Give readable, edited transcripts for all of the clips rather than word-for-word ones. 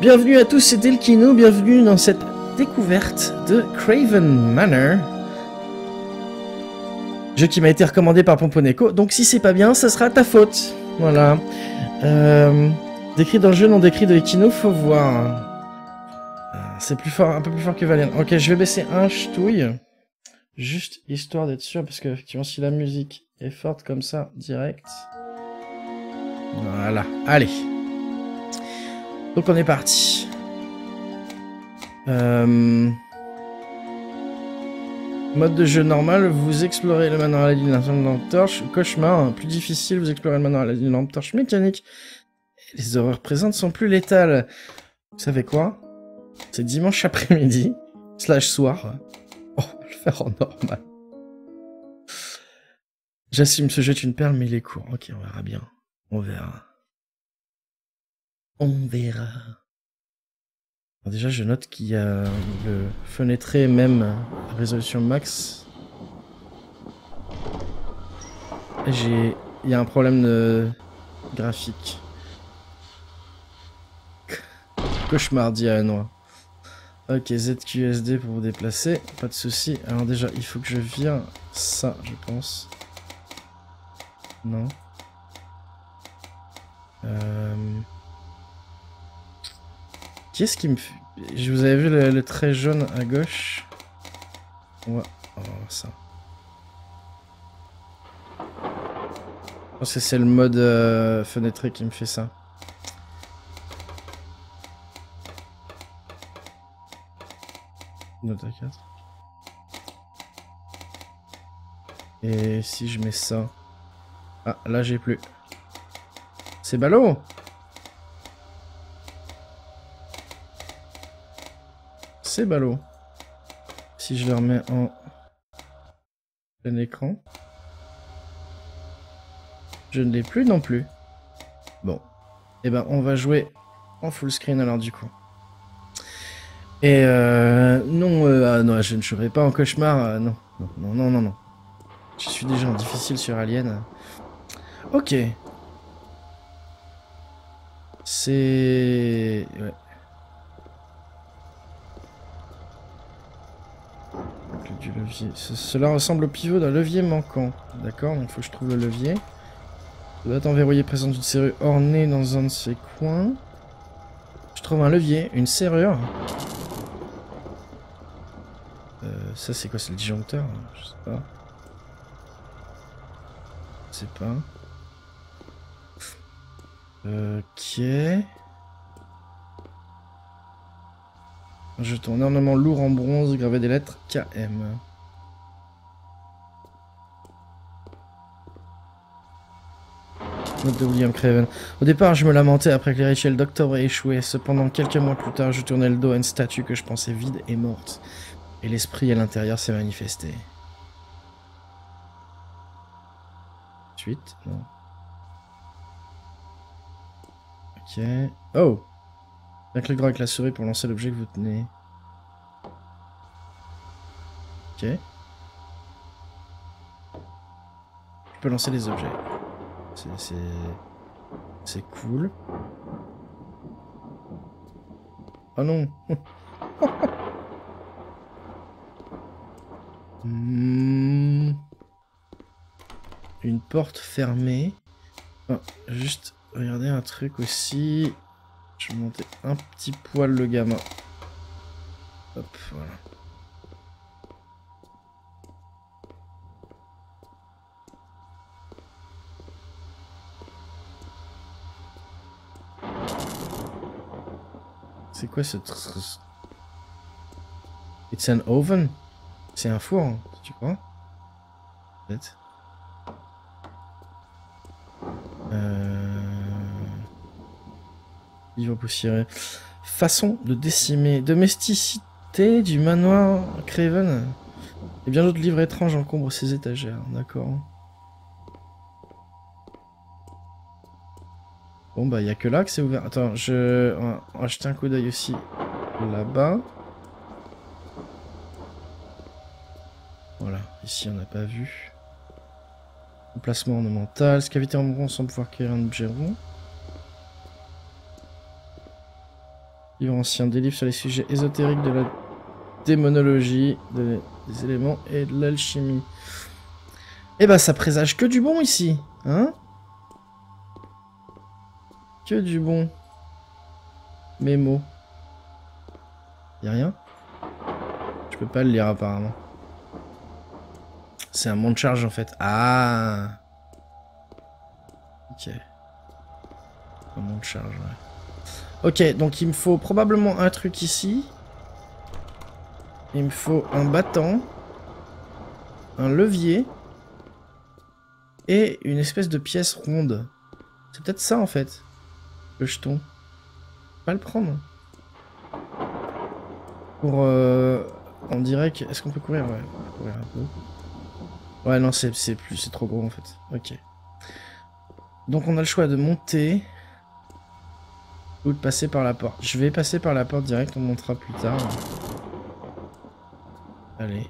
Bienvenue à tous, c'est Delkino, bienvenue dans cette découverte de Craven Manor. Jeu qui m'a été recommandé par Pomponeko, donc si c'est pas bien, ça sera ta faute. Voilà. Décrit dans le jeu, non décrit de Ekino, faut voir. C'est plus fort, un peu plus fort que Valiant. Ok, je vais baisser un ch'touille. Juste histoire d'être sûr, parce que effectivement, si la musique est forte comme ça, direct. Voilà, allez. Donc on est parti. Mode de jeu normal, vous explorez le manoir à la ligne lampe torche. Cauchemar, plus difficile, vous explorez le manoir à la ligne lampe torche mécanique. Et les horreurs présentes sont plus létales. Vous savez quoi? C'est dimanche après-midi, / soir. Oh, on va le faire en normal. J'assume, ce jeu est une perle, mais il est court. Ok, on verra bien. On verra. On verra. Alors déjà, je note qu'il y a le fenêtré même résolution max. Il y a un problème de graphique. Cauchemar, dit Anois. Ok, ZQSD pour vous déplacer, pas de souci. Alors déjà, il faut que je vire ça, je pense. Non. Qui est-ce qui me fait... Je vous avais vu le trait jaune à gauche. On va voir ça. Je pense que c'est le mode fenêtré qui me fait ça. Note à 4. Et si je mets ça... Ah, là j'ai plus. C'est ballot! C'est ballot. Si je le remets en plein écran. Je ne l'ai plus non plus. Bon. Et ben on va jouer en full screen alors du coup. Et non, non, je ne jouerai pas en cauchemar. Non, non, non, non, non, non. Je suis déjà en difficile sur Alien. Ok. C'est... Ouais. Du levier. Cela ressemble au pivot d'un levier manquant. D'accord, donc il faut que je trouve le levier. Ça doit être enverrouillé, présente une serrure ornée dans un de ses coins. Je trouve un levier, une serrure. Ça c'est quoi? C'est le disjoncteur? Je sais pas. Je sais pas. Ok. Un jeton, un ornement lourd en bronze, gravé des lettres KM. Note de William Craven. Au départ, je me lamentais après que les rituels d'octobre aient échoué. Cependant, quelques mois plus tard, je tournais le dos à une statue que je pensais vide et morte. Et l'esprit à l'intérieur s'est manifesté. Suite, non. Ok. Oh! Un clic droit avec la souris pour lancer l'objet que vous tenez. Ok. Je peux lancer les objets. C'est cool. Oh non! Une porte fermée. Oh, juste regardez un truc aussi. Je vais monter un petit poil le gamin. Hop, voilà. C'est quoi ce... It's an oven? C'est un four, hein, tu crois? Peut-être. Livre poussiéré. Façon de décimer. Domesticité du manoir Craven. Et bien d'autres livres étranges encombrent ces étagères. D'accord. Bon bah il n'y a que là que c'est ouvert. Attends, on va jeter un coup d'œil aussi là-bas. Voilà, ici on n'a pas vu. Emplacement ornemental. Cavité en bronze sans pouvoir cueillir un objet rond. Livre ancien, des livres sur les sujets ésotériques de la démonologie, des éléments et de l'alchimie. Eh ben, ça présage que du bon ici, hein? Que du bon. Mémo. Y'a rien? Je peux pas le lire apparemment. C'est un monte charge en fait. Ah. Ok. Un monte charge, ouais. Ok, donc il me faut probablement un truc ici. Il me faut un battant. Un levier. Et une espèce de pièce ronde. C'est peut-être ça en fait. Le jeton. Pas le prendre. Pour... on dirait que... Est-ce qu'on peut courir? Ouais, on peut courir un peu. Ouais, non, c'est trop gros en fait. Ok. Donc on a le choix de monter... ou de passer par la porte. Je vais passer par la porte direct, on montera plus tard. Allez.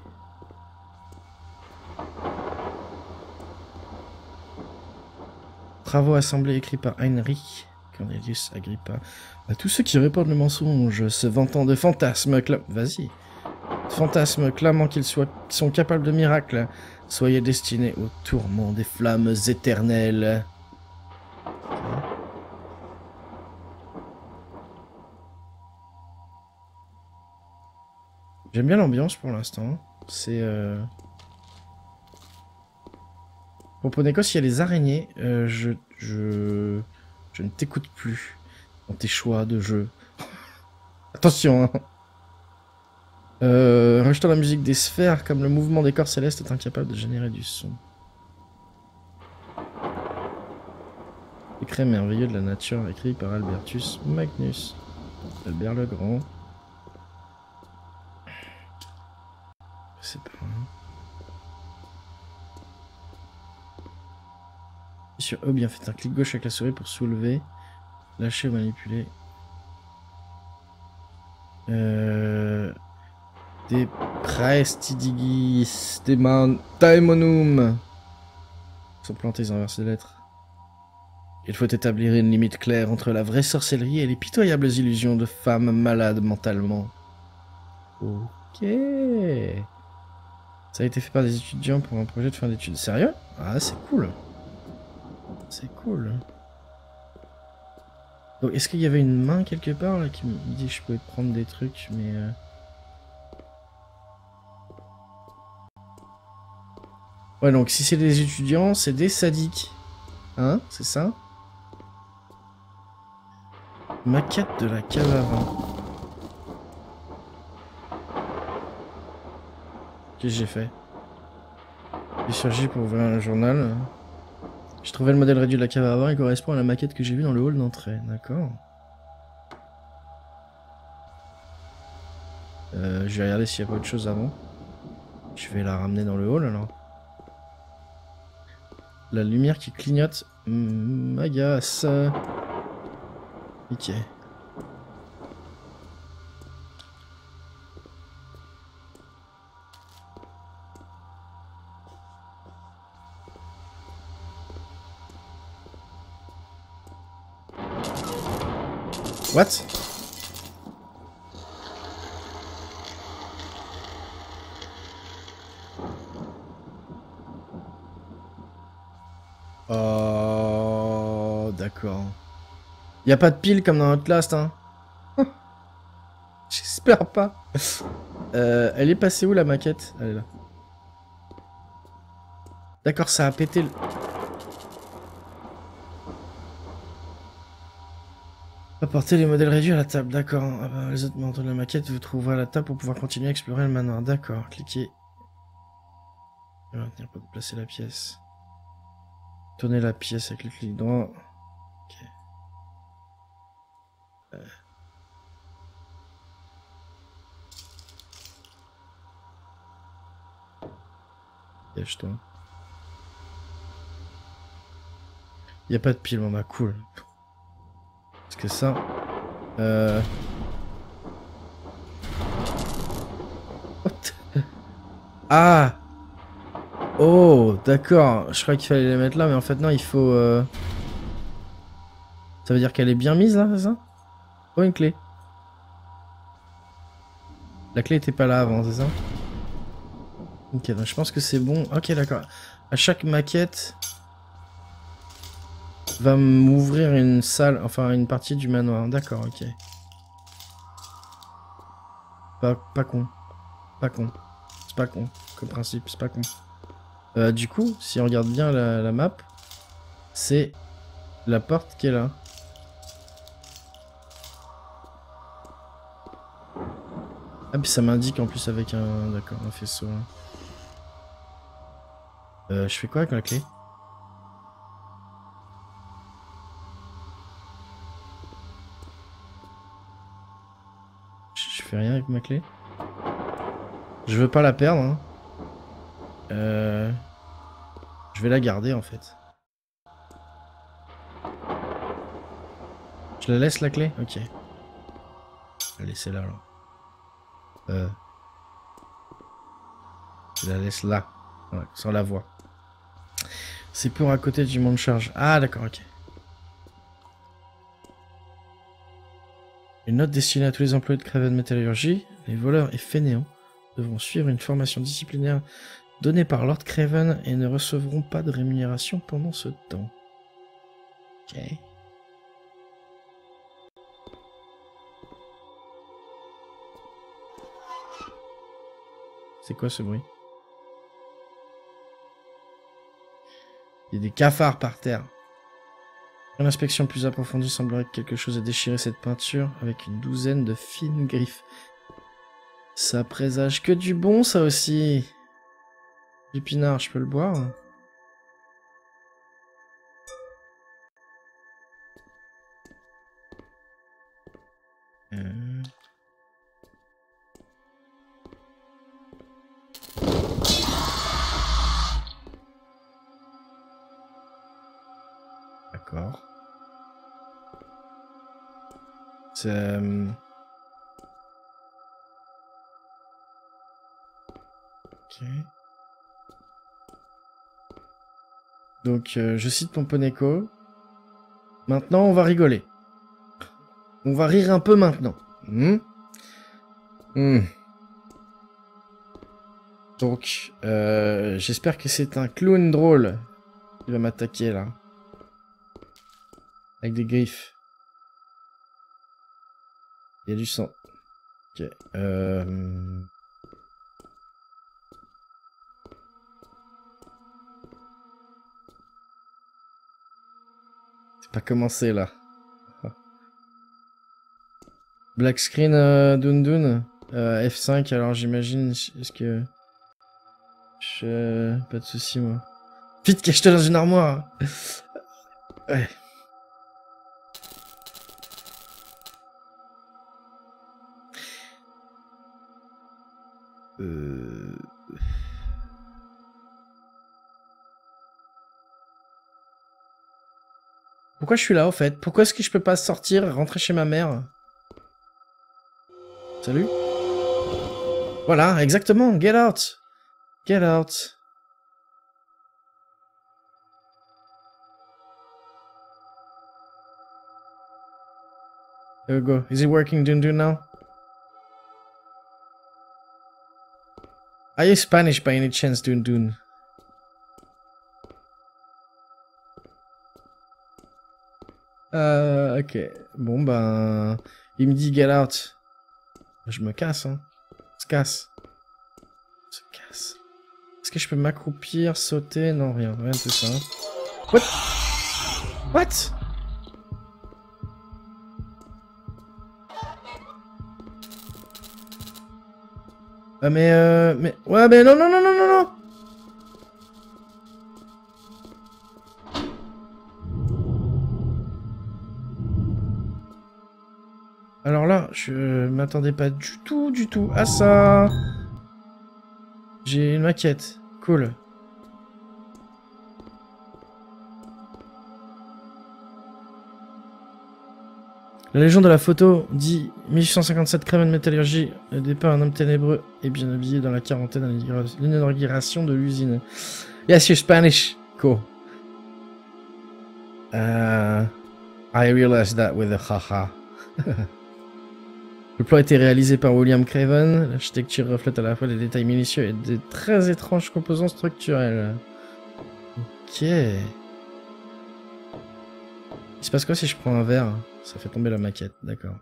Travaux assemblés écrits par Heinrich Cornelius Agrippa. À tous ceux qui répandent le mensonge, se vantant de fantasmes, vas-y. Fantasmes clamant qu'ils sont capables de miracles, soyez destinés au tourment des flammes éternelles. Okay. J'aime bien l'ambiance pour l'instant. C'est... Pomponeko, s'il y a les araignées, je ne t'écoute plus dans tes choix de jeu. Attention, hein. Rejetant la musique des sphères, comme le mouvement des corps célestes est incapable de générer du son. Décret merveilleux de la nature, écrit par Albertus Magnus. Albert le Grand. C'est pas... Sur E, bien faites un clic gauche avec la souris pour soulever, lâcher ou manipuler. Des Praestidigis, des Daemonum. Ils sont plantés, ils ont inversé les lettres. Il faut établir une limite claire entre la vraie sorcellerie et les pitoyables illusions de femmes malades mentalement. Ok. Ça a été fait par des étudiants pour un projet de fin d'études. Sérieux? Ah, c'est cool. C'est cool. Donc, est-ce qu'il y avait une main quelque part là qui me dit que je pouvais prendre des trucs, mais... Ouais, donc si c'est des étudiants, c'est des sadiques. Hein? C'est ça? Maquette de la cave à vin. Qu'est-ce que j'ai fait? J'ai surgi pour ouvrir un journal. J'ai trouvé le modèle réduit de la cave à vin, il correspond à la maquette que j'ai vue dans le hall d'entrée. D'accord. Je vais regarder s'il n'y a pas autre chose avant. Je vais la ramener dans le hall alors. La lumière qui clignote m'agace. Ok. What? Oh, d'accord. Y a pas de pile comme dans Outlast, hein? J'espère pas. Elle est passée où la maquette? Elle est là. D'accord, ça a pété le... Apportez les modèles réduits à la table, d'accord. Ah bah, les autres membres de la maquette, vous trouverez à la table pour pouvoir continuer à explorer le manoir. D'accord, cliquez. Maintenir pour placer la pièce. Tournez la pièce avec le clic droit. Ok. Dèche-toi. Y a pas de pile, bon bah cool. Parce que ça... Ah! Oh, d'accord. Je croyais qu'il fallait les mettre là, mais en fait non, il faut... Ça veut dire qu'elle est bien mise là, c'est ça? Oh, une clé. La clé était pas là avant, c'est ça? Ok, donc je pense que c'est bon. Ok, d'accord. À chaque maquette va m'ouvrir une salle, enfin une partie du manoir. D'accord, ok. Pas con. Pas con. C'est pas con. Comme principe, c'est pas con. Du coup, si on regarde bien la map, c'est la porte qui est là. Ah, puis ça m'indique en plus avec un... D'accord, un faisceau. Hein. Je fais quoi avec la clé? Je fais rien avec ma clé? Je veux pas la perdre, hein. Je vais la garder en fait. Je la laisse la clé? Ok. Je vais la laisser là alors. Je la laisse là. Voilà, sans la voix. C'est pour à côté du monde de charge. Ah d'accord, ok. Une note destinée à tous les employés de Craven Métallurgie. Les voleurs et fainéants devront suivre une formation disciplinaire donnée par Lord Craven et ne recevront pas de rémunération pendant ce temps. Ok. C'est quoi ce bruit? Il y a des cafards par terre. Une inspection plus approfondie semblerait que quelque chose ait déchiré cette peinture avec une douzaine de fines griffes. Ça présage que du bon, ça aussi. Du pinard, je peux le boire? D'accord. C'est... Ok. Donc, je cite Pomponeko. Maintenant, on va rigoler. On va rire un peu maintenant. Donc, j'espère que c'est un clown drôle qui va m'attaquer, là. Avec des griffes. Il y a du sang. Ok. C'est pas commencé, là. Black screen, Dun. F5, alors j'imagine... Est-ce que... Pas de soucis, moi. Vite, cache-toi dans une armoire. Ouais. Pourquoi je suis là, au fait? Pourquoi est-ce que je peux pas sortir et rentrer chez ma mère? Salut? Voilà, exactement. Get out. Get out. There we go. Is it working, Dun now? Are you Spanish by any chance, Dun? Ok. Bon, ben... Il me dit get out. Je me casse, hein. Se casse. Se casse. Est-ce que je peux m'accroupir, sauter? Non, rien. Rien de tout ça. What? What? mais... Ouais, mais non. Alors là, je m'attendais pas du tout à ça. J'ai une maquette. Cool. La légende de la photo dit 1857 Craven Métallurgie. Le départ, un homme ténébreux et bien habillé dans la quarantaine à l'inauguration de l'usine. Yes, you're Spanish. Cool. I realized that with a haha. Le plan a été réalisé par William Craven. L'architecture reflète à la fois des détails minutieux et des très étranges composants structurels. Ok. Il se passe quoi si je prends un verre? Ça fait tomber la maquette, d'accord.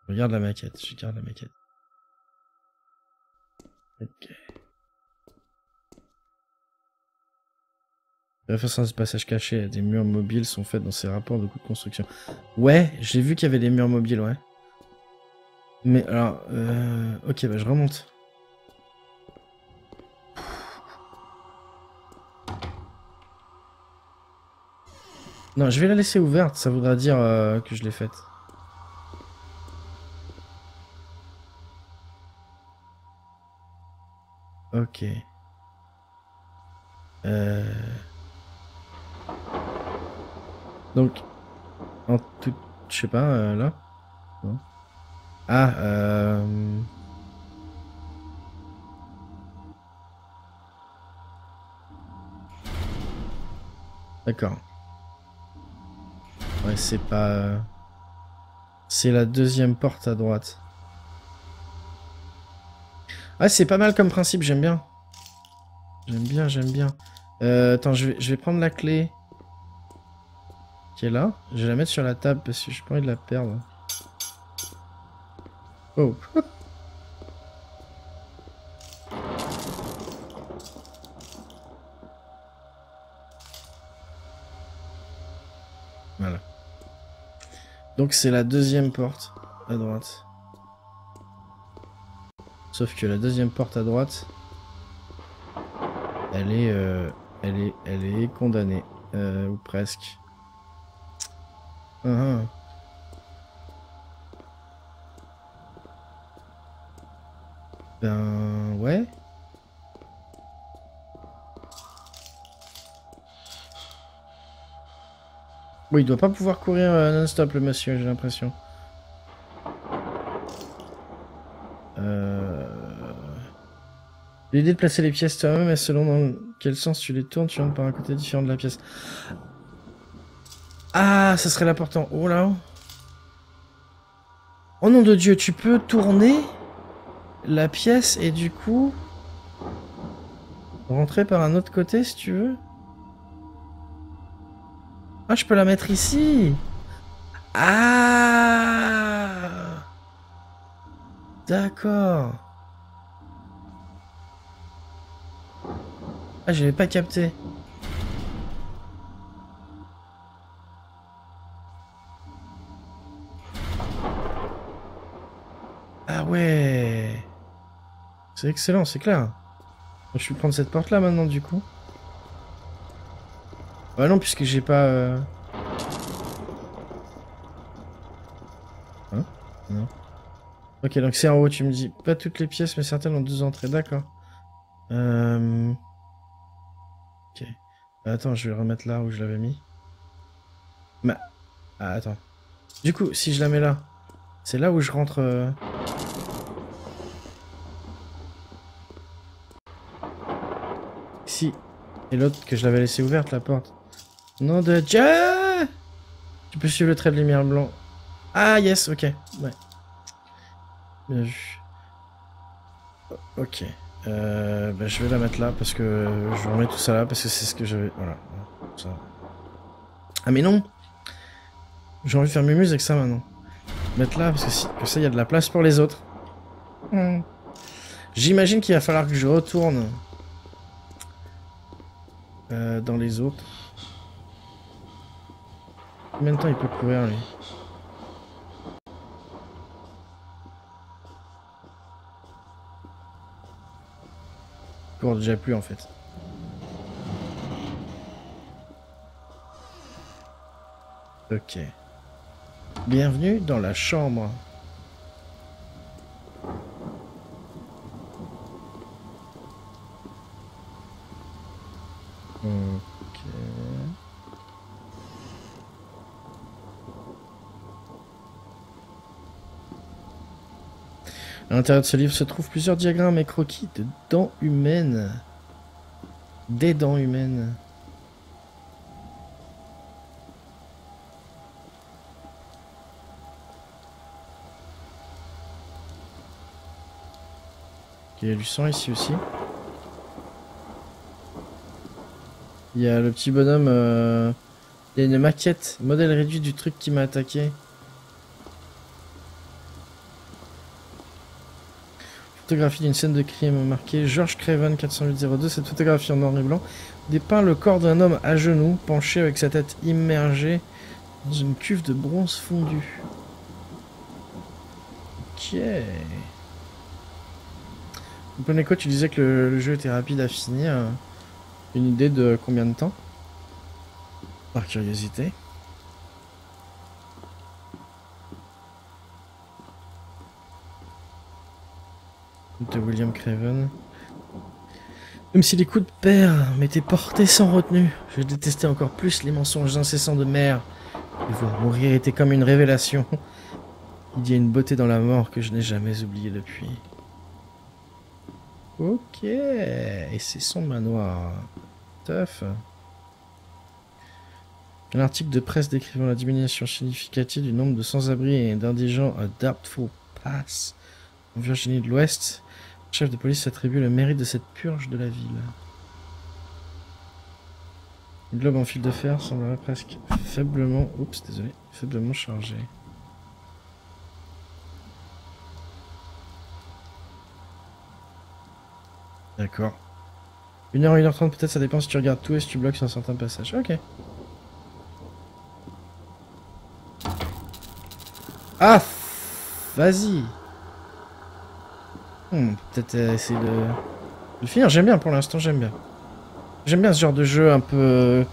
Regarde la maquette, je regarde la maquette. Ok. Les références à ce passage caché, des murs mobiles sont faites dans ces rapports de coûts de construction. Ouais, j'ai vu qu'il y avait des murs mobiles, ouais. Mais alors, ok, bah je remonte. Non, je vais la laisser ouverte, ça voudra dire que je l'ai faite. Ok. Donc, en tout... Je sais pas, là. Non. Ah, d'accord. Ouais, c'est pas... C'est la deuxième porte à droite. Ah, c'est pas mal comme principe, j'aime bien. J'aime bien, j'aime bien. Attends, je vais prendre la clé qui est là. Je vais la mettre sur la table parce que j'ai pas envie de la perdre. Oh. Voilà. Donc c'est la deuxième porte à droite. Sauf que la deuxième porte à droite, elle est condamnée. Ou presque. Ah, ah. Ben ouais. Oui, il doit pas pouvoir courir non-stop le monsieur, j'ai l'impression. L'idée de placer les pièces toi-même est selon dans quel sens tu les tournes, tu rentres par un côté différent de la pièce. Ah, ça serait l'important. Oh là. Oh nom de Dieu, tu peux tourner la pièce et du coup rentrer par un autre côté si tu veux. Ah, je peux la mettre ici. Ah, d'accord. Ah, j'avais pas capté. Ah ouais. C'est excellent, c'est clair. Je vais prendre cette porte là maintenant du coup. Bah non, puisque j'ai pas... Hein? Non. Ok, donc c'est en haut, tu me dis. Pas toutes les pièces, mais certaines ont deux entrées, d'accord. Ok. Attends, je vais le remettre là où je l'avais mis. Mais... Ah, attends. Du coup, si je la mets là, c'est là où je rentre... Ici. Et l'autre que je l'avais laissé ouverte, la porte. Nom de Dieu! Tu peux suivre le trait de lumière blanc. Ah, yes, ok. Ouais. Bien vu. Ok. Bah, je vais la mettre là parce que je remets tout ça là parce que c'est ce que j'avais. Voilà. Ça. Ah, mais non! J'ai envie de faire mes muses avec ça maintenant. Mettre là parce que, que ça, il y a de la place pour les autres. J'imagine qu'il va falloir que je retourne dans les autres. Combien de temps il peut courir lui? Il court déjà plus en fait. Ok. Bienvenue dans la chambre. Ok. À l'intérieur de ce livre se trouvent plusieurs diagrammes et croquis de dents humaines. Des dents humaines. Il y a du sang ici aussi. Il y a le petit bonhomme... Il y a une maquette, modèle réduit du truc qui m'a attaqué. Photographie d'une scène de crime marquée George Craven 40802. Cette photographie en noir et blanc dépeint le corps d'un homme à genoux, penché avec sa tête immergée dans une cuve de bronze fondu. Ok. Poneko, tu disais que le jeu était rapide à finir. Une idée de combien de temps? Par curiosité. De William Craven. Même si les coups de père m'étaient portés sans retenue, je détestais encore plus les mensonges incessants de mère. Les voir mourir était comme une révélation. Il y a une beauté dans la mort que je n'ai jamais oubliée depuis. Ok, et c'est son manoir. Tough. Un article de presse décrivant la diminution significative du nombre de sans-abri et d'indigents à Dartford Pass, en Virginie de l'Ouest. Le chef de police attribue le mérite de cette purge de la ville. Le globe en fil de fer semblerait presque faiblement... Oups, désolé. Faiblement chargé. D'accord. 1h, 1h30 peut-être, ça dépend si tu regardes tout et si tu bloques sur un certain passage. Ok. Ah, vas-y. Peut-être essayer de finir. J'aime bien pour l'instant, j'aime bien. J'aime bien ce genre de jeu un peu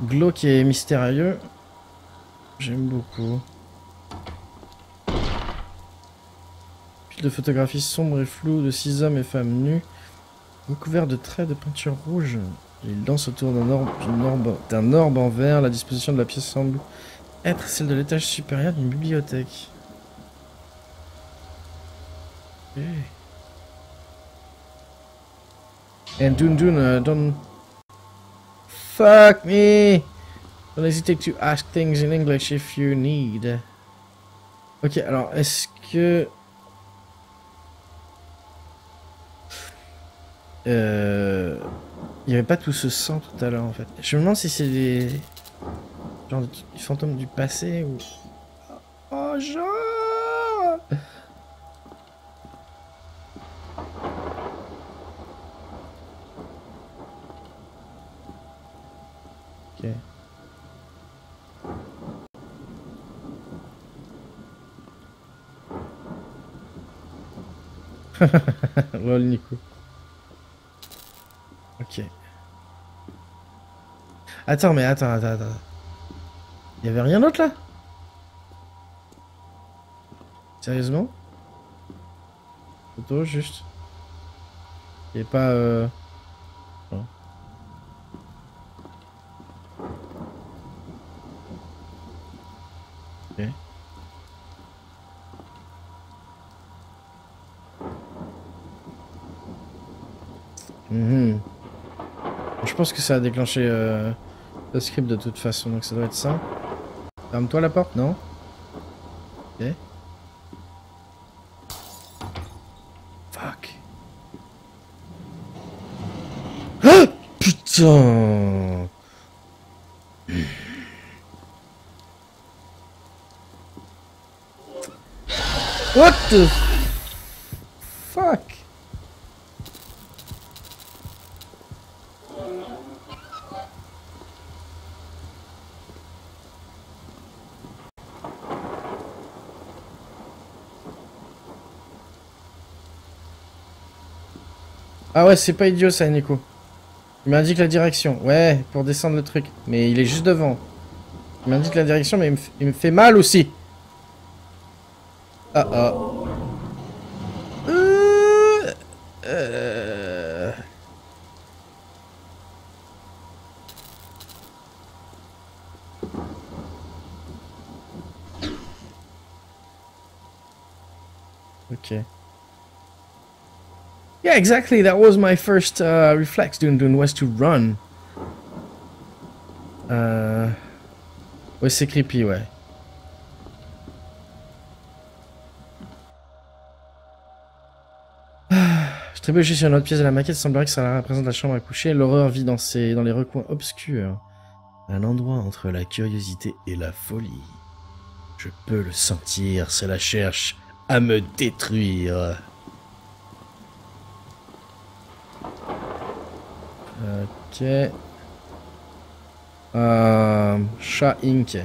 glauque et mystérieux. J'aime beaucoup. Pile de photographies sombres et floues de 6 hommes et femmes nus, recouverts de traits de peinture rouge. Ils dansent autour d'un orbe en verre. La disposition de la pièce semble être celle de l'étage supérieur d'une bibliothèque. Okay. And Dun, don't fuck me. Don't hesitate to ask things in English if you need. Ok, alors est-ce que il y avait pas tout ce sang tout à l'heure en fait. Je me demande si c'est des genre des fantômes du passé ou oh genre. Ok. Lol Nico. Ok. Attends, mais attends. Il y avait rien d'autre là? Sérieusement? Photo juste. Il n'y a pas non. Ok. Je pense que ça a déclenché le script de toute façon, donc ça doit être ça. Ferme-toi la porte, non? Ok. Fuck. Ah putain. What the fuck? Ah ouais, c'est pas idiot ça, Nico. Il m'indique la direction. Ouais, pour descendre le truc. Mais il est juste devant. Il m'indique la direction, mais il me fait mal aussi. Ah ah. Ok. Yeah, exactly. That was my first reflex, Dun, was to run. Ouais, c'est creepy, ouais. Trébucher sur une autre pièce de la maquette, semblerait que ça représente la chambre à coucher. L'horreur vit dans les recoins obscurs. Un endroit entre la curiosité et la folie. Je peux le sentir, cela cherche à me détruire. Ok. Chat Inc.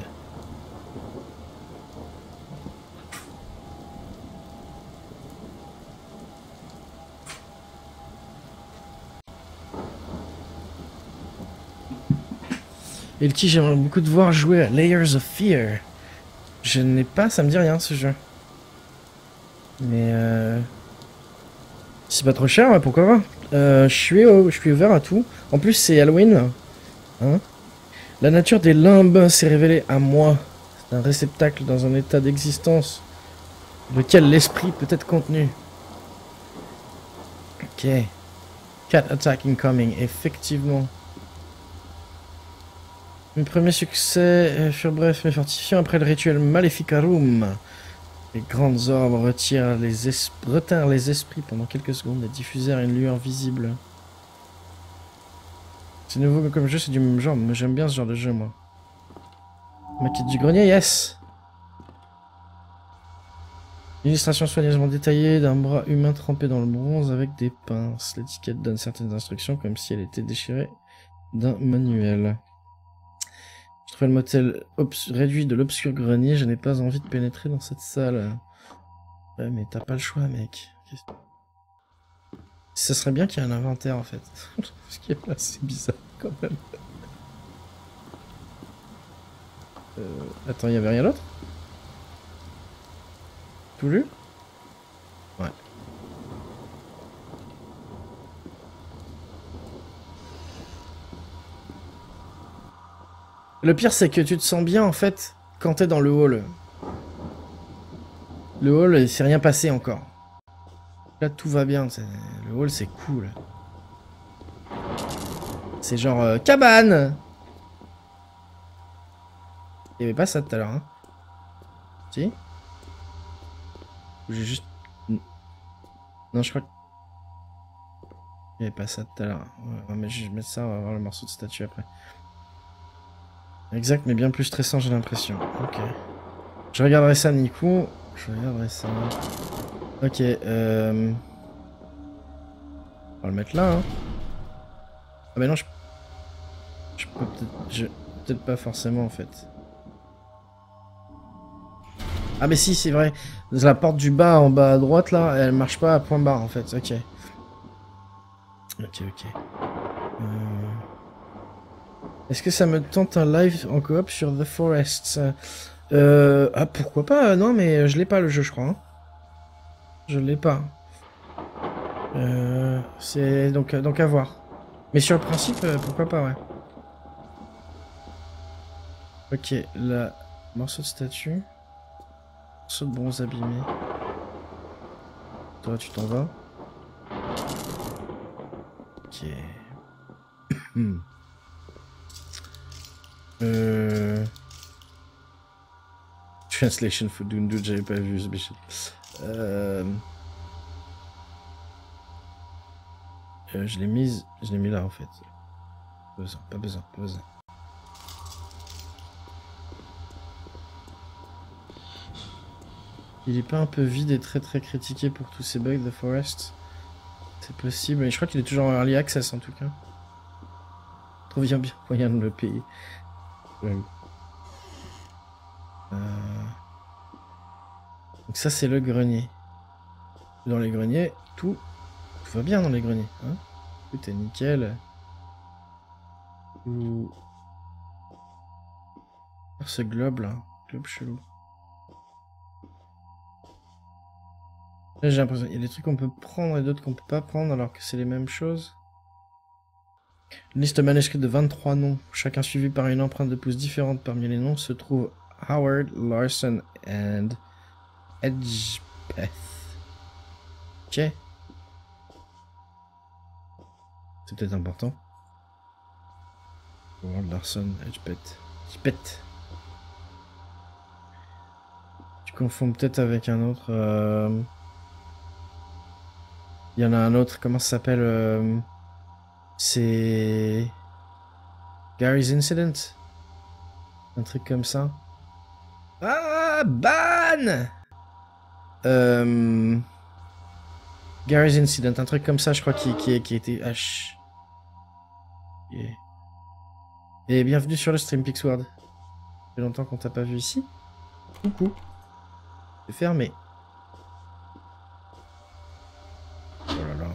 Elki, j'aimerais beaucoup te voir jouer à Layers of Fear. Je n'ai pas, ça me dit rien ce jeu. Mais c'est pas trop cher, ouais, pourquoi pas. Je suis ouvert à tout. En plus, c'est Halloween. Hein, la nature des limbes s'est révélée à moi. C'est un réceptacle dans un état d'existence lequel l'esprit peut être contenu. Ok. Cat attack incoming, effectivement. Mes premiers succès furent brefs mais fortifiants après le rituel Maleficarum. Les grandes orbes retinrent les esprits pendant quelques secondes et diffusèrent une lueur visible. C'est nouveau comme jeu, c'est du même genre, mais j'aime bien ce genre de jeu, moi. Maquette du grenier, yes! Illustration soigneusement détaillée d'un bras humain trempé dans le bronze avec des pinces. L'étiquette donne certaines instructions comme si elle était déchirée d'un manuel. Je trouve le motel réduit de l'obscur grenier, je n'ai pas envie de pénétrer dans cette salle. Ouais, mais t'as pas le choix, mec. Ce serait bien qu'il y ait un inventaire, en fait. Ce qui est là, c'est bizarre, quand même. Attends, il y avait rien d'autre? Tout lu? Ouais. Le pire, c'est que tu te sens bien, en fait, quand t'es dans le hall. Le hall, il s'est rien passé encore. Là, tout va bien. Le hall, c'est cool. C'est genre cabane. Il y avait pas ça tout à l'heure, hein? Si? J'ai juste... Non, je crois que... Il y avait pas ça tout à l'heure. Ouais, mais je vais mettre ça, on va voir le morceau de statue après. Exact, mais bien plus stressant, j'ai l'impression. Ok. Je regarderai ça, Nico. Je regarderai ça. Ok, on va le mettre là, hein. Ah mais non, je peux peut-être... Peut-être pas forcément, en fait. Ah mais si, c'est vrai. La porte du bas, en bas à droite, là, elle marche pas à point barre, en fait. Ok. Ok. Est-ce que ça me tente un live en coop sur The Forest? Ah, pourquoi pas? Non, mais je l'ai pas, le jeu, je crois. Hein. Je l'ai pas. C'est donc à voir. Mais sur le principe, pourquoi pas, ouais. Ok, là, morceau de statue. Morceau de bronze abîmé. Toi, tu t'en vas. Ok. Translation for Dundu, j'avais pas vu ce bichette. Je l'ai mis là en fait. Pas besoin. Il est pas un peu vide et très critiqué pour tous ces bugs de Forest? C'est possible, mais je crois qu'il est toujours en early access en tout cas. Trouve bien moyen de le payer. Ouais. Donc ça c'est le grenier. Dans les greniers, tout va bien dans les greniers. Hein, tout est nickel. Ou... ce globe là, globe chelou. Là j'ai l'impression qu'il y a des trucs qu'on peut prendre et d'autres qu'on peut pas prendre alors que c'est les mêmes choses. Une liste manuscrite de 23 noms, chacun suivi par une empreinte de pouce différente. Parmi les noms se trouvent Howard, Larson and Edgepeth. Ok. C'est peut-être important. Howard, Larson, Edgepeth. Tu confonds peut-être avec un autre... Il y en a un autre, comment ça s'appelle c'est... Gary's Incident? Un truc comme ça. Ah, ban! Gary's Incident, un truc comme ça, je crois, qui a été... H. Yeah. Et bienvenue sur le stream, Pixward. Ça fait longtemps qu'on t'a pas vu ici. Coucou. C'est fermé. Oh là là.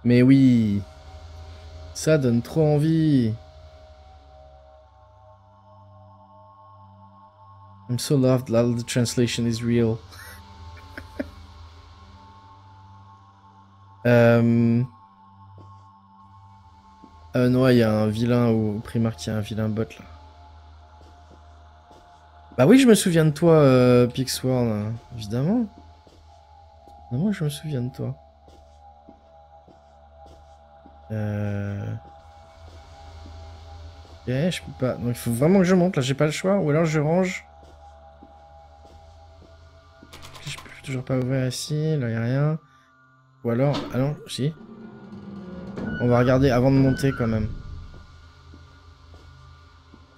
Mais oui. Ça donne trop envie. I'm so loved, lol, the translation is real. Non, il y a un vilain au Primark, il y a un vilain bot là. Bah oui, je me souviens de toi, Pixworld, évidemment. Moi, je me souviens de toi. Ok, je peux pas. Donc il faut vraiment que je monte, là, j'ai pas le choix. Ou alors je range. Je peux toujours pas ouvrir ici, là, y a rien. Ou alors. Ah non, si. On va regarder avant de monter quand même.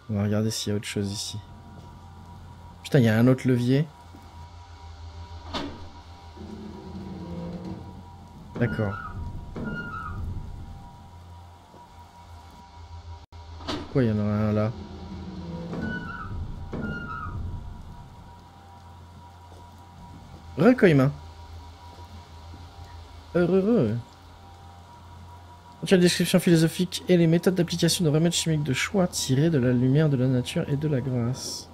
On va regarder s'il y a autre chose ici. Putain, il y a un autre levier. D'accord. Pourquoi il y en a un là? Recoima. Heureux. La description philosophique et les méthodes d'application de remèdes chimiques de choix tirés de la lumière de la nature et de la grâce.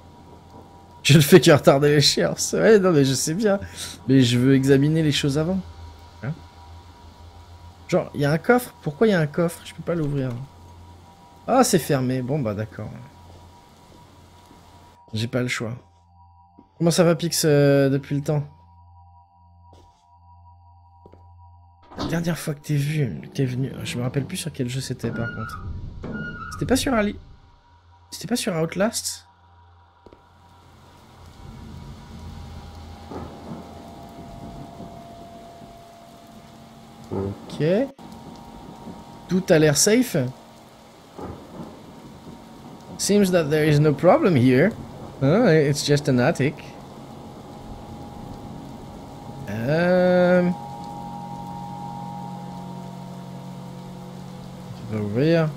Je ne fais que retarder l'échéance. Ouais, non, mais je sais bien. Mais je veux examiner les choses avant. Hein? Genre, il y a un coffre. Pourquoi il y a un coffre? Je peux pas l'ouvrir. Ah, c'est fermé. Bon, bah d'accord. J'ai pas le choix. Comment ça va, Pix, depuis le temps? La dernière fois que t'es venu... Je me rappelle plus sur quel jeu c'était, par contre. C'était pas sur Ali... C'était pas sur Outlast? Ok. Tout a l'air safe. Seems that there is no problem here. It's just an attic. Tu vas ouvrir.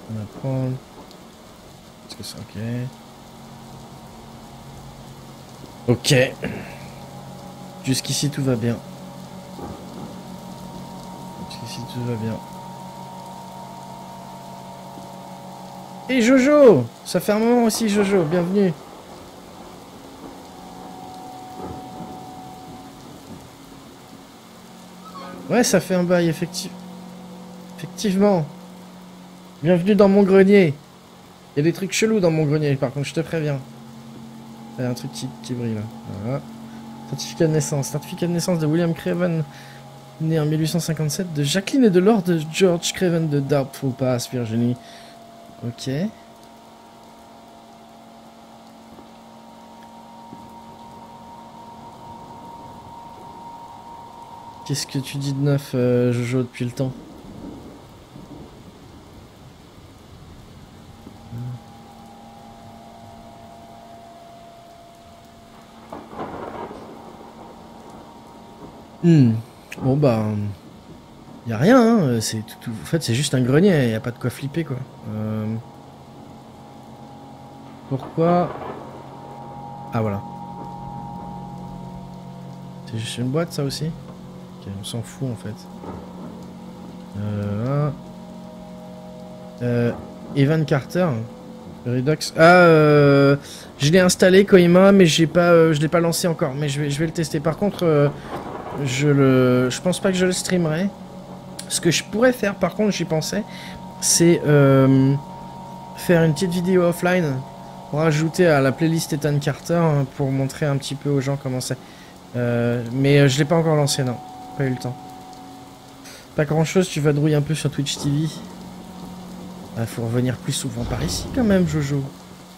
On va prendre. Est-ce que c'est ok? Ok. Jusqu'ici tout va bien. Jusqu'ici tout va bien. Et Jojo! Ça fait un moment aussi, Jojo. Bienvenue. Ouais, ça fait un bail, effectivement. Bienvenue dans mon grenier. Il y a des trucs chelous dans mon grenier, par contre, je te préviens. Il y a un truc qui brille là. Voilà. Certificat de naissance. Certificat de naissance de William Craven, né en 1857, de Jacqueline et de Lord George Craven de Doubtful Pass, Virginie. Ok. Qu'est-ce que tu dis de neuf, Jojo, depuis le temps? Bon bah... Y a rien, hein. C'est tout... En fait, c'est juste un grenier, y a pas de quoi flipper, quoi. Pourquoi... Ah, voilà. C'est juste une boîte, ça aussi? Ok, on s'en fout, en fait. Evan Carter. Redux. Ah, je l'ai installé, Koima, mais j'ai pas, je l'ai pas lancé encore. Mais je vais le tester. Par contre, je pense pas que je le streamerai. Ce que je pourrais faire, par contre, j'y pensais, c'est faire une petite vidéo offline pour ajouter à la playlist Ethan Carter pour montrer un petit peu aux gens comment c'est. Mais je l'ai pas encore lancé, non. Pas eu le temps. Pas grand chose, tu vadrouilles un peu sur Twitch TV. Ah, faut revenir plus souvent par ici quand même, Jojo.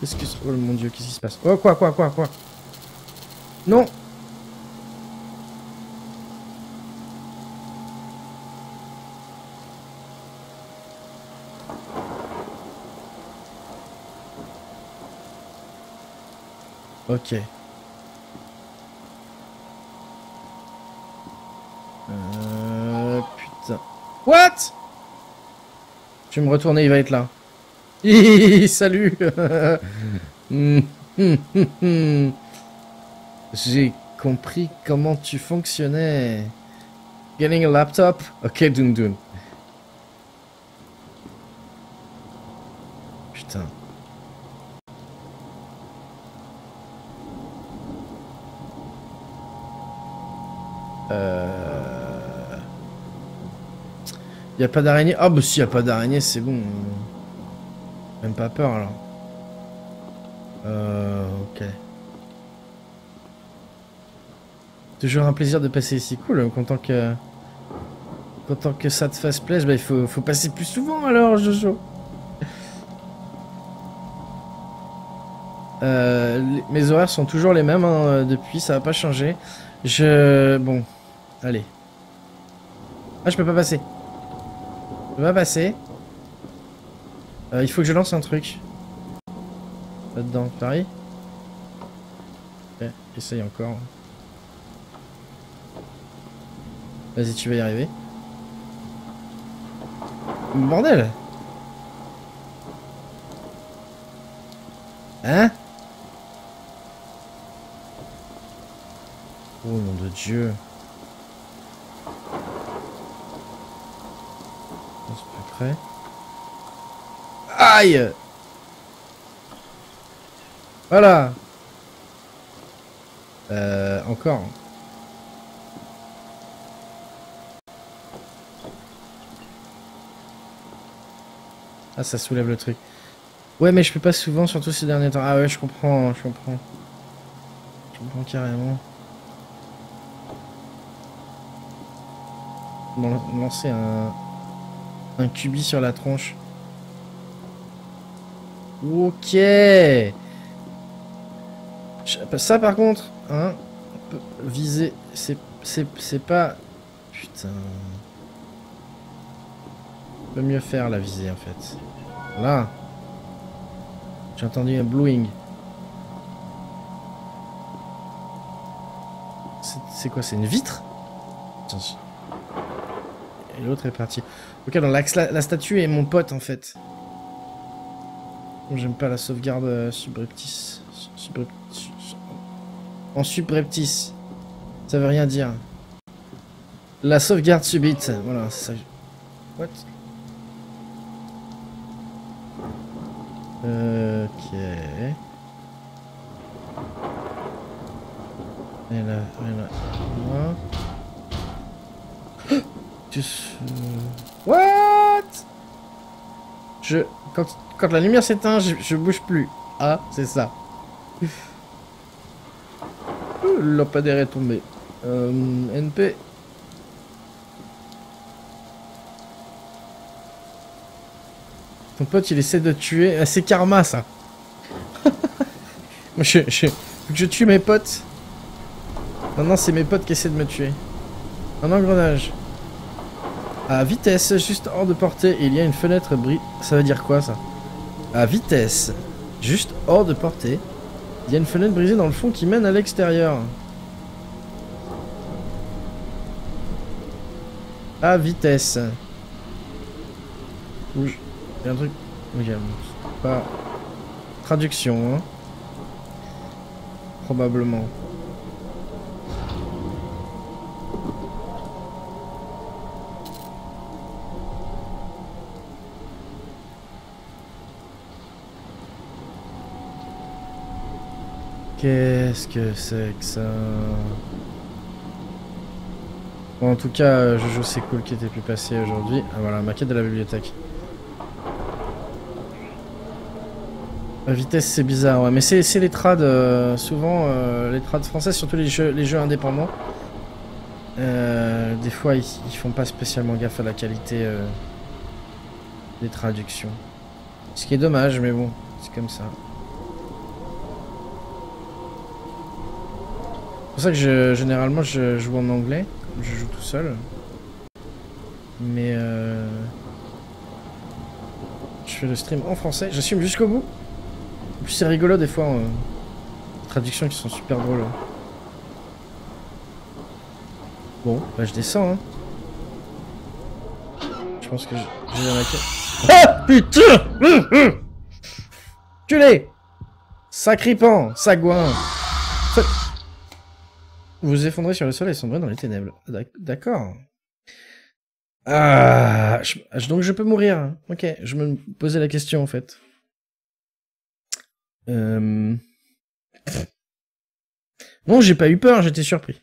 Qu'est-ce que... Oh mon dieu, qu'est-ce qui se passe? Oh, quoi? Non! Ok. Putain. What? Je vais me retourner, il va être là. Hihihi, salut. J'ai compris comment tu fonctionnais. Getting a laptop? Ok, Dun. Putain. Y a pas d'araignée? Ah bah si y a pas d'araignée, c'est bon. Même pas peur alors. Ok. Toujours un plaisir de passer ici. Cool, content que ça te fasse plaisir, bah il faut passer plus souvent alors, Jojo. Mes horaires sont toujours les mêmes hein, depuis, ça va pas changer. Bon, allez. Ah, je peux pas passer. Je peux pas passer. Il faut que je lance un truc. Là-dedans, pareil. Ok, essaye encore. Vas-y, tu vas y arriver. Bordel! Hein? Oh nom de Dieu. On se plus près. Aïe! Voilà! Encore. Ah, ça soulève le truc. Ouais, mais je peux pas souvent, surtout ces derniers temps. Ah ouais, je comprends. Je comprends carrément. Lancer un cubi sur la tronche. Ok. Ça par contre, hein, viser, c'est pas... Putain. On peut mieux faire la visée en fait. Là. J'ai entendu un blowing. C'est quoi? C'est une vitre? Et l'autre est parti. Ok, donc la statue est mon pote en fait. J'aime pas la sauvegarde subreptice. En subreptice. Ça veut rien dire. La sauvegarde subite. Voilà, c'est ça. What? Ok. Et là. What? Quand la lumière s'éteint, je bouge plus. Ah, c'est ça. Le lampadaire est tombé. NP. Ton pote, il essaie de te tuer. Ah, c'est karma, ça. Moi, faut que je tue mes potes. Maintenant, c'est mes potes qui essaient de me tuer. Un engrenage. À vitesse, juste hors de portée, il y a une fenêtre brise. Ça veut dire quoi, ça? À vitesse, juste hors de portée, il y a une fenêtre brisée dans le fond qui mène à l'extérieur. À vitesse. Bouge. Il y a un truc... Ok, pas... Traduction, hein. Probablement. Qu'est-ce que c'est que ça? Bon, en tout cas, Jojo, c'est cool qu'il ait pu passer aujourd'hui. Ah voilà, maquette de la bibliothèque. La vitesse, c'est bizarre, ouais. Mais c'est les trades, souvent, les trades français, surtout les jeux indépendants. Des fois, ils font pas spécialement gaffe à la qualité des traductions. Ce qui est dommage, mais bon, c'est comme ça. C'est pour ça que généralement je joue en anglais, je joue tout seul. Mais je fais le stream en français, j'assume jusqu'au bout. En plus c'est rigolo des fois, les traductions qui sont super drôles. Bon, bah je descends hein. Je pense que j'ai la maquette. Ah putain Tu l'es Sacripant, sagouin. Vous vous effondrez sur le sol et sombrez dans les ténèbres. D'accord. Ah, donc je peux mourir. Hein. Ok, je me posais la question en fait. Non, j'ai pas eu peur, j'étais surpris.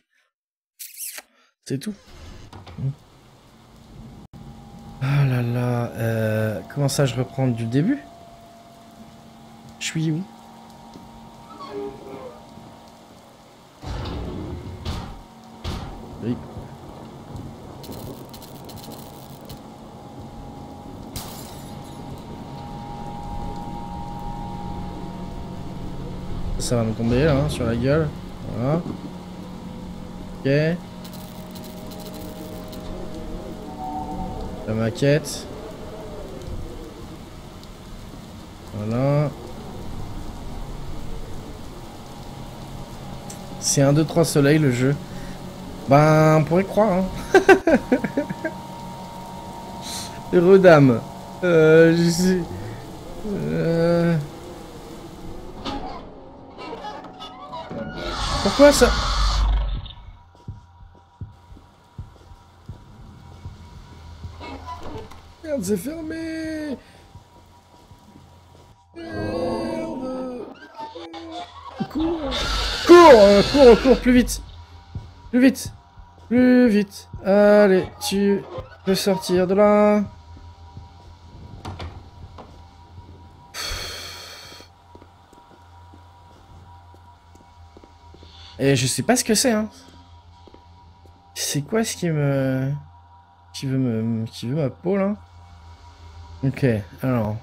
C'est tout. Ah là là, comment ça je reprends du début? Je suis où? Oui. Ça va me tomber là, hein, sur la gueule. Voilà. Ok. La maquette. Voilà. C'est 1, 2, 3 soleil le jeu. Ben, on pourrait croire, hein. Redame. Je sais... Pourquoi ça? Merde, c'est fermé. Merde. Cours. Cours, plus vite. Plus vite. Plus vite. Allez, tu peux sortir de là. Et je sais pas ce que c'est, hein. C'est quoi ce qui me... Qui veut ma peau, là? Ok, alors...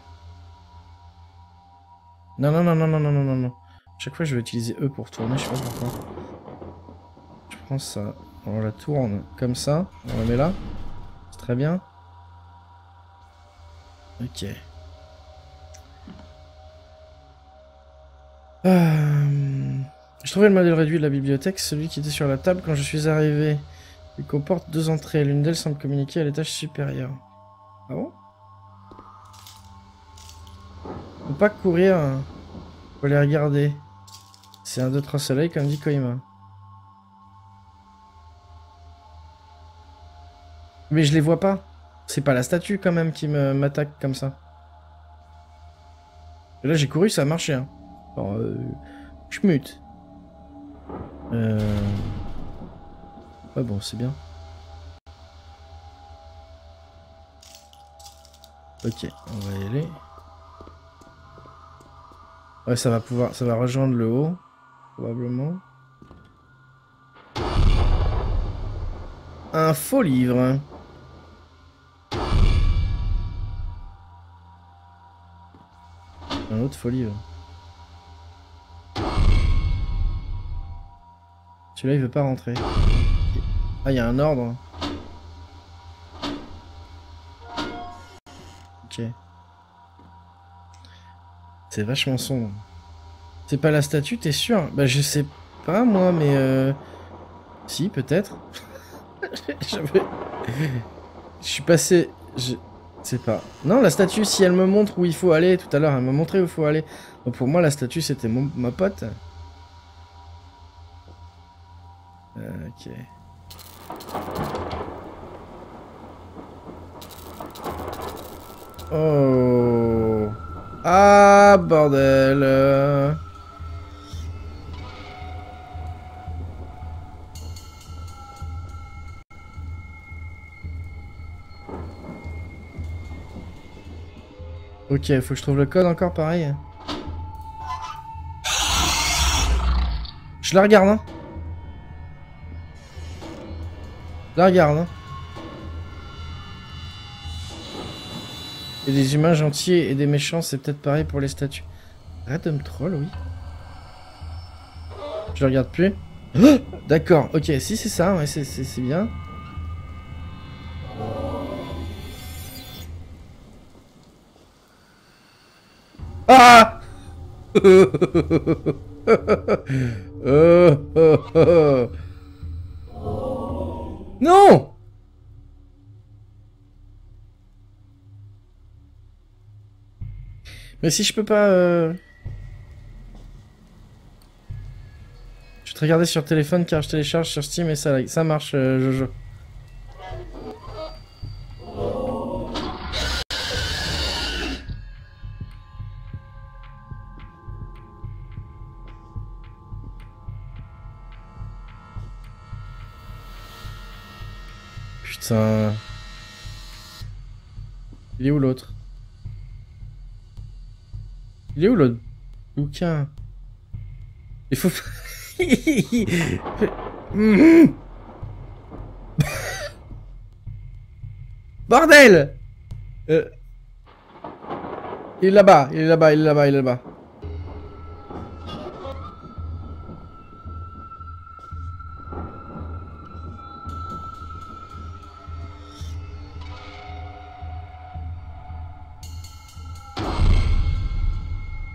Non. Chaque fois, je vais utiliser E pour tourner, je sais pas pourquoi. Je prends ça, on la tourne comme ça, on la met là. C'est très bien. Ok. Je trouvais le modèle réduit de la bibliothèque, celui qui était sur la table quand je suis arrivé. Il comporte 2 entrées, l'une d'elles semble communiquer à l'étage supérieur. Ah bon? Faut pas courir, hein. Faut les regarder. C'est 1, 2, 3 soleil comme dit Koima. Mais je les vois pas. C'est pas la statue quand même qui m'attaque comme ça. Et là j'ai couru, ça a marché. Hein. Alors, je mute. Ouais bon, c'est bien. Ok, on va y aller. Ouais, ça va rejoindre le haut, probablement. Un faux livre. Un autre faux livre. Celui-là, il veut pas rentrer. Ah, il y a un ordre. Ok. C'est vachement sombre. C'est pas la statue, t'es sûr? Bah, je sais pas, moi, mais... Si, peut-être. Je suis passé... Je sais pas. Non, la statue, si elle me montre où il faut aller, tout à l'heure, elle m'a montré où il faut aller. Donc pour moi, la statue, c'était ma pote. Ok. Oh. Ah, bordel. Ok, faut que je trouve le code encore, pareil. Je la regarde, hein. La regarde, hein. Et des humains gentils et des méchants, c'est peut-être pareil pour les statues. Arrête de me troll, oui. Je le regarde plus. Oh, d'accord, ok, si c'est ça, ouais, c'est bien. Ah. Non. Mais si je peux pas... Je vais te regarder sur téléphone car je télécharge sur Steam et ça marche, Jojo. Putain... Il est où l'autre? Il est où l'autre bouquin? Il faut... Bordel! Il est là-bas, il est là-bas, il est là-bas, il est là-bas.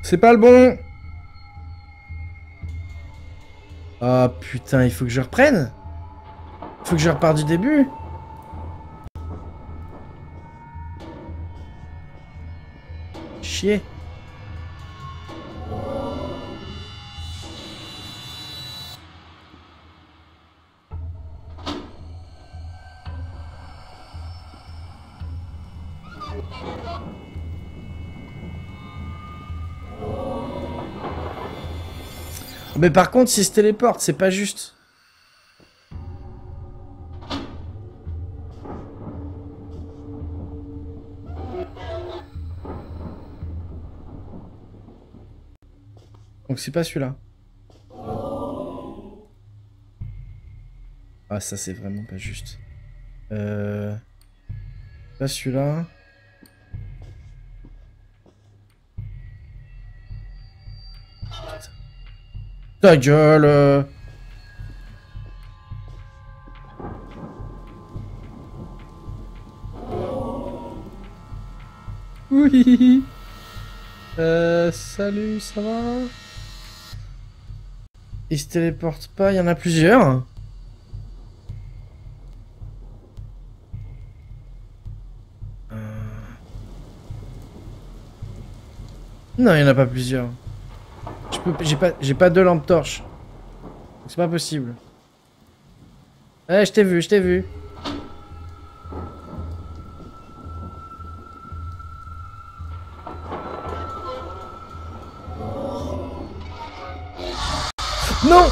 C'est pas le bon! Ah putain, il faut que je reprenne? Il faut que je reparte du début? Chier. Mais par contre, s'il se téléporte, c'est pas juste. Donc c'est pas celui-là. Ah, ça c'est vraiment pas juste. Pas celui-là. Ta gueule. Oui. Salut, ça va? Il se téléporte pas, il y en a plusieurs. Non, il y en a pas plusieurs. J'ai pas deux lampes torches. C'est pas possible. Eh, je t'ai vu, je t'ai vu. Non!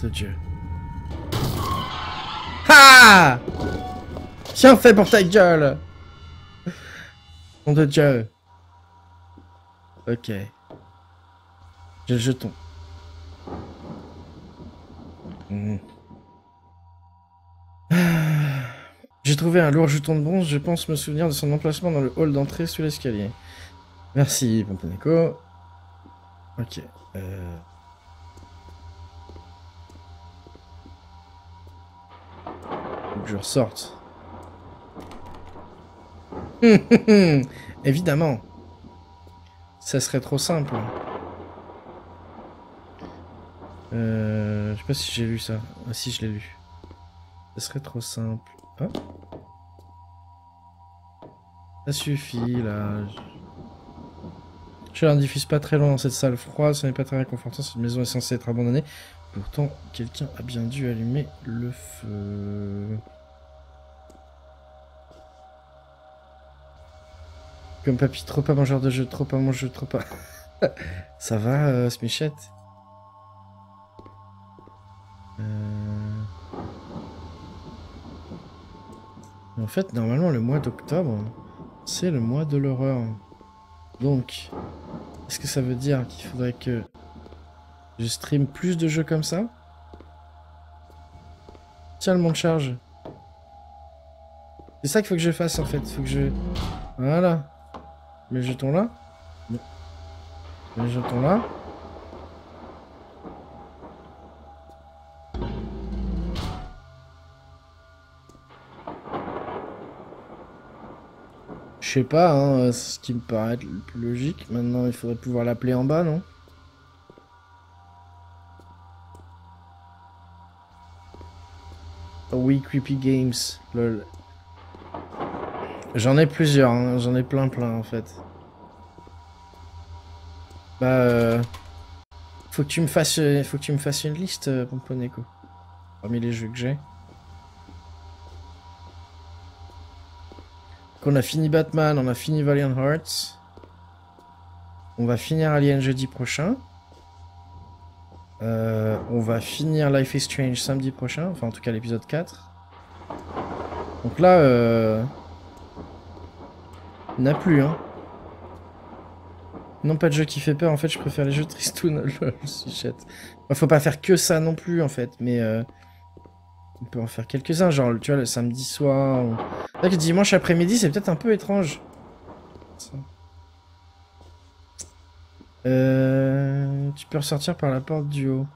C'est Dieu. Ha! Tiens, fait pour ta gueule! Nom de Dieu. Ok. J'ai le jeton. J'ai trouvé un lourd jeton de bronze, je pense me souvenir de son emplacement dans le hall d'entrée sous l'escalier. Merci, Pomponeco. Ok. Faut que je ressorte. Évidemment. Ça serait trop simple. Je sais pas si j'ai lu ça. Ah si, je l'ai lu. Ça serait trop simple. Ah. Ça suffit, là. Je ne diffuse pas très loin dans cette salle froide. Ce n'est pas très réconfortant. Cette maison est censée être abandonnée. Pourtant, quelqu'un a bien dû allumer le feu. Comme papy, trop pas mangeur de jeu, trop pas mangeur, trop pas... Ça va, Smichette? En fait, normalement, le mois d'octobre, c'est le mois de l'horreur. Donc, est-ce que ça veut dire qu'il faudrait que je stream plus de jeux comme ça? Tiens, le monde charge. C'est ça qu'il faut que je fasse, en fait. Faut que je... Voilà. Les jetons là. Les jetons là. Je sais pas, hein, c'est ce qui me paraît être le plus logique. Maintenant, il faudrait pouvoir l'appeler en bas, non? Oh oui, Creepy Games. Lol. J'en ai plusieurs, hein, j'en ai plein en fait. Bah, faut que tu me fasses une liste, Pomponeco. Parmi les jeux que j'ai. Qu'on a fini Batman, on a fini Valiant Hearts. On va finir Alien jeudi prochain. On va finir Life is Strange samedi prochain, enfin en tout cas l'épisode 4. Donc là, il n'y en a plus, hein. Non, pas de jeu qui fait peur, en fait je préfère les jeux tristounes. Faut pas faire que ça non plus en fait, mais on peut en faire quelques-uns, genre tu vois le samedi soir. Ou... C'est vrai que dimanche après-midi c'est peut-être un peu étrange. Tu peux ressortir par la porte du haut.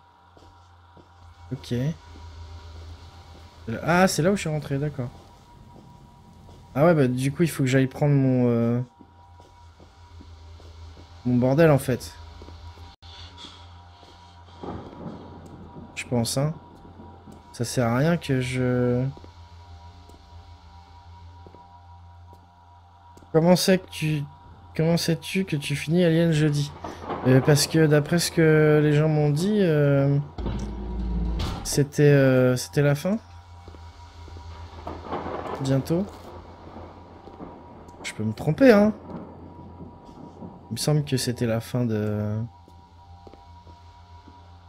Ok. Ah, c'est là où je suis rentré, d'accord. Ah ouais, bah du coup, il faut que j'aille prendre mon bordel, en fait. Je pense, hein. Ça sert à rien que je... Comment sais-tu que tu finis Alien jeudi? Parce que d'après ce que les gens m'ont dit, c'était la fin. Bientôt. Je peux me tromper, hein. Il me semble que c'était la fin de...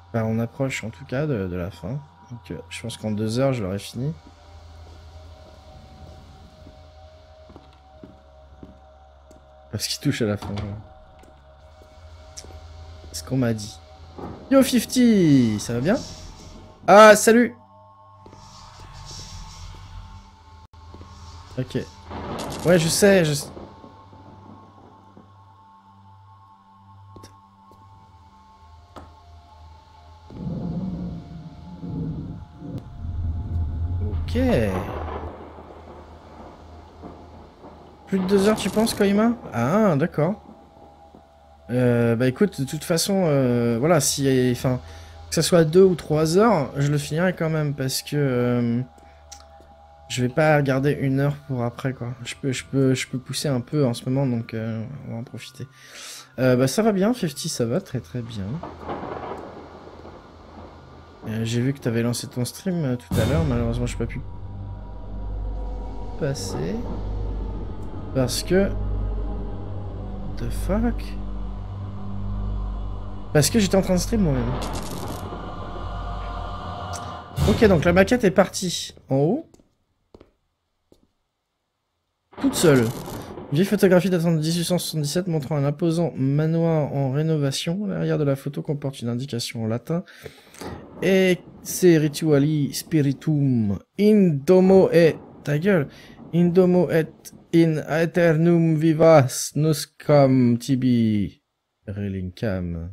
Enfin, on approche en tout cas de la fin. Donc je pense qu'en 2 heures, je l'aurai fini. Parce qu'il touche à la fin. Voilà. C'est ce qu'on m'a dit. Yo 50, ça va bien? Ah, salut! Ok. Ouais, je sais. Ok. Plus de 2 heures, tu penses, Koima? Ah, d'accord. Bah écoute, de toute façon, voilà, si, enfin, que ça soit 2 ou 3 heures, je le finirai quand même parce que je vais pas regarder 1 heure pour après, quoi. Je peux pousser un peu en ce moment, donc on va en profiter. Bah ça va bien, 50, ça va très très bien. J'ai vu que t'avais lancé ton stream tout à l'heure, malheureusement j'ai pas pu passer. Parce que... The fuck? Parce que j'étais en train de stream moi-même. Ok, donc la maquette est partie en haut. Toute seule. Une vieille photographie datant de 1877 montrant un imposant manoir en rénovation. L'arrière de la photo comporte une indication en latin. Exe rituali spiritum indomo et... Ta gueule. Indomo et in aeternum vivas noscam tibi relincam.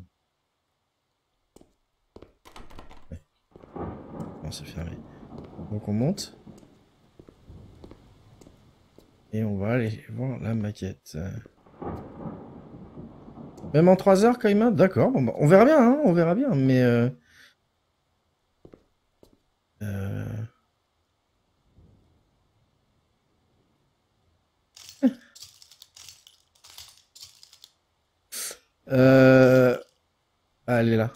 Ouais. Bon, c'est fermé. Donc on monte. Et on va aller voir la maquette. Même en 3 heures, Kaima? D'accord, bon, bah, on verra bien, hein, on verra bien, mais... Ah, elle est là.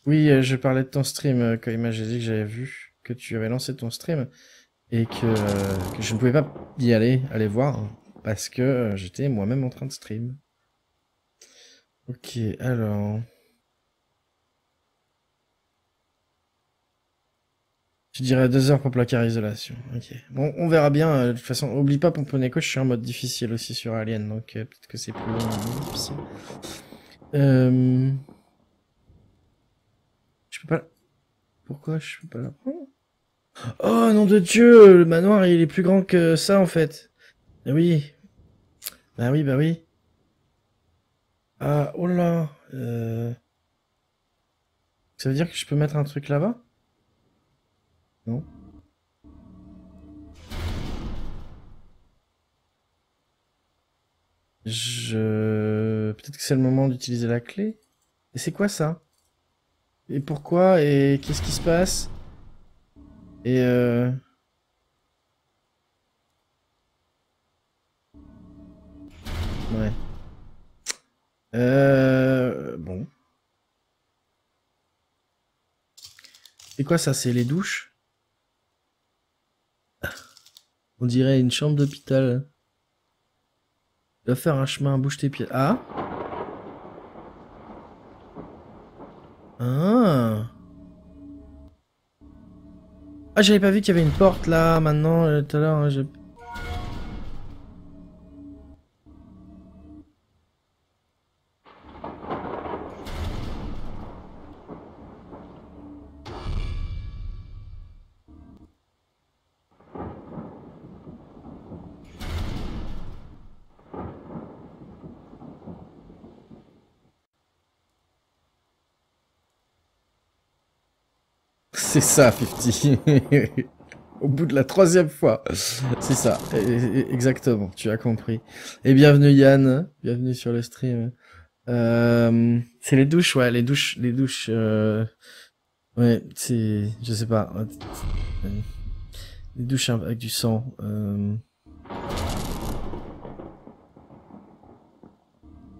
Oui, je parlais de ton stream, Kaima, j'ai dit que j'avais vu que tu avais lancé ton stream et que je ne pouvais pas y aller voir, hein, parce que j'étais moi-même en train de stream. Ok, alors... Je dirais 2 heures pour placard isolation. Ok. Bon, on verra bien. De toute façon, oublie pas, Pomponeco, je suis en mode difficile aussi sur Alien, donc peut-être que c'est plus long, mais difficile. Je peux pas... Pourquoi je peux pas la prendre? Oh, nom de Dieu! Le manoir, il est plus grand que ça, en fait. Ah oui. Bah oui, bah oui. Ah, oh là. Ça veut dire que je peux mettre un truc là-bas? Non. Peut-être que c'est le moment d'utiliser la clé. Et c'est quoi ça? Et pourquoi? Et qu'est-ce qui se passe? Et Ouais. Bon. C'est quoi ça? C'est les douches? On dirait une chambre d'hôpital. Tu dois faire un chemin, bouge tes pieds. Ah? Ah. Ah, j'avais pas vu qu'il y avait une porte là, maintenant, tout à l'heure. Hein, C'est ça, 50. Au bout de la 3e fois. C'est ça, exactement, tu as compris. Et bienvenue Yann, bienvenue sur le stream. C'est les douches, ouais, les douches, ouais, c'est, je sais pas, les douches avec du sang.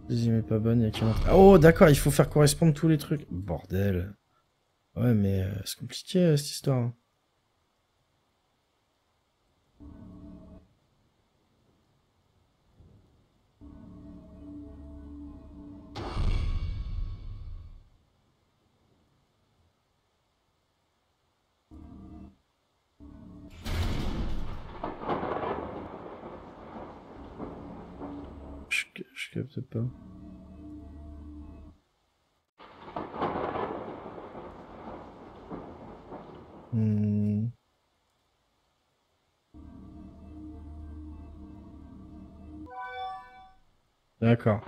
Deuxième est pas bonne, il y a qui montre. Oh, d'accord, il faut faire correspondre tous les trucs. Bordel. Ouais, mais c'est compliqué cette histoire. Je capte pas. D'accord.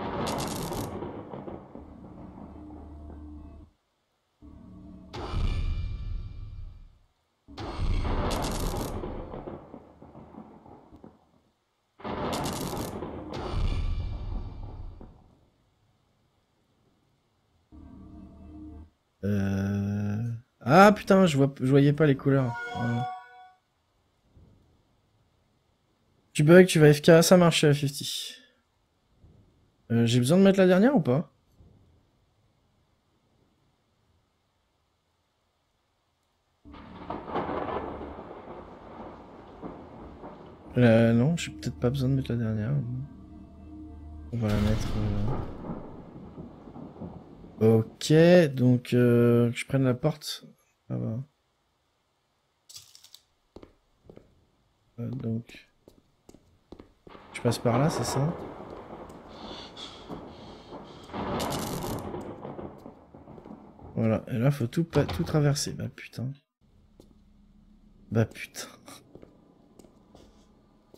Ah putain, je voyais pas les couleurs. Voilà. Tu bug, tu vas FK, ça marche 50. J'ai besoin de mettre la dernière ou pas? Non, j'ai peut-être pas besoin de mettre la dernière. On va la mettre... Ok, donc que je prenne la porte. Ah bah. Donc... Je passe par là, c'est ça? Voilà, et là faut tout traverser. Bah putain. Bah putain.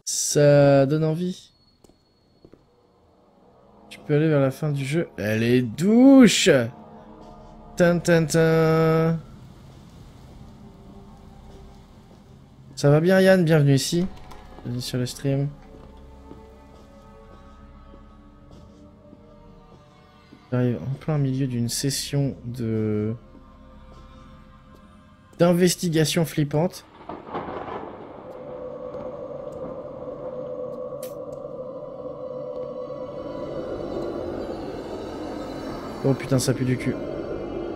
Ça donne envie. Tu peux aller vers la fin du jeu. Elle est douche. Tin tin tin. Ça va bien Yann, bienvenue ici. Bienvenue sur le stream. J'arrive en plein milieu d'une session de... d'investigation flippante. Oh putain, ça pue du cul.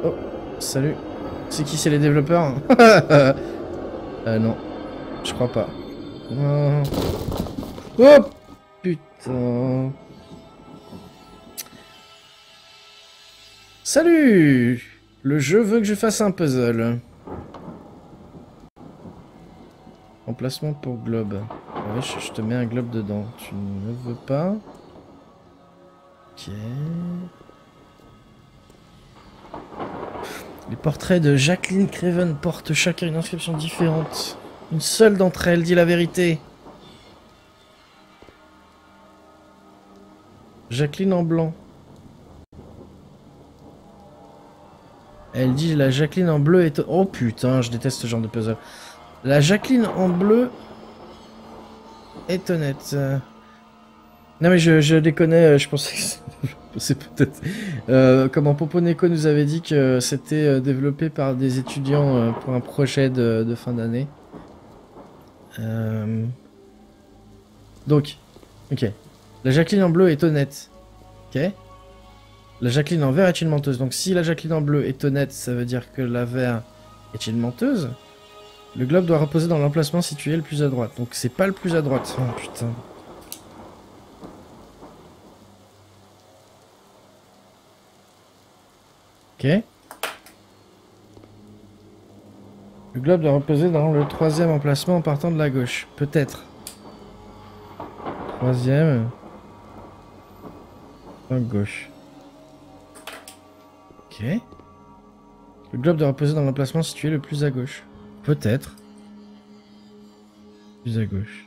Oh, salut. C'est qui? C'est les développeurs? Non, je crois pas. Oh putain. Salut! Le jeu veut que je fasse un puzzle. Emplacement pour globe. Ouais, je te mets un globe dedans. Tu ne veux pas? Ok. Les portraits de Jacqueline Craven portent chacun une inscription différente. Une seule d'entre elles dit la vérité. Jacqueline en blanc. Elle dit la Jacqueline en bleu est... Oh putain, je déteste ce genre de puzzle. La Jacqueline en bleu est honnête. Non mais je déconnais, je pensais que c'est peut-être... comment Poponeko nous avait dit que c'était développé par des étudiants pour un projet de fin d'année. Donc, ok. La Jacqueline en bleu est honnête. Ok. La Jacqueline en vert est une menteuse. Donc si la Jacqueline en bleu est honnête, ça veut dire que la vert est une menteuse. Le globe doit reposer dans l'emplacement situé le plus à droite. Donc c'est pas le plus à droite. Oh putain. Ok. Le globe doit reposer dans le troisième emplacement en partant de la gauche. Peut-être. Troisième. À gauche. Ok. Le globe doit reposer dans l'emplacement situé le plus à gauche. Peut-être. Plus à gauche.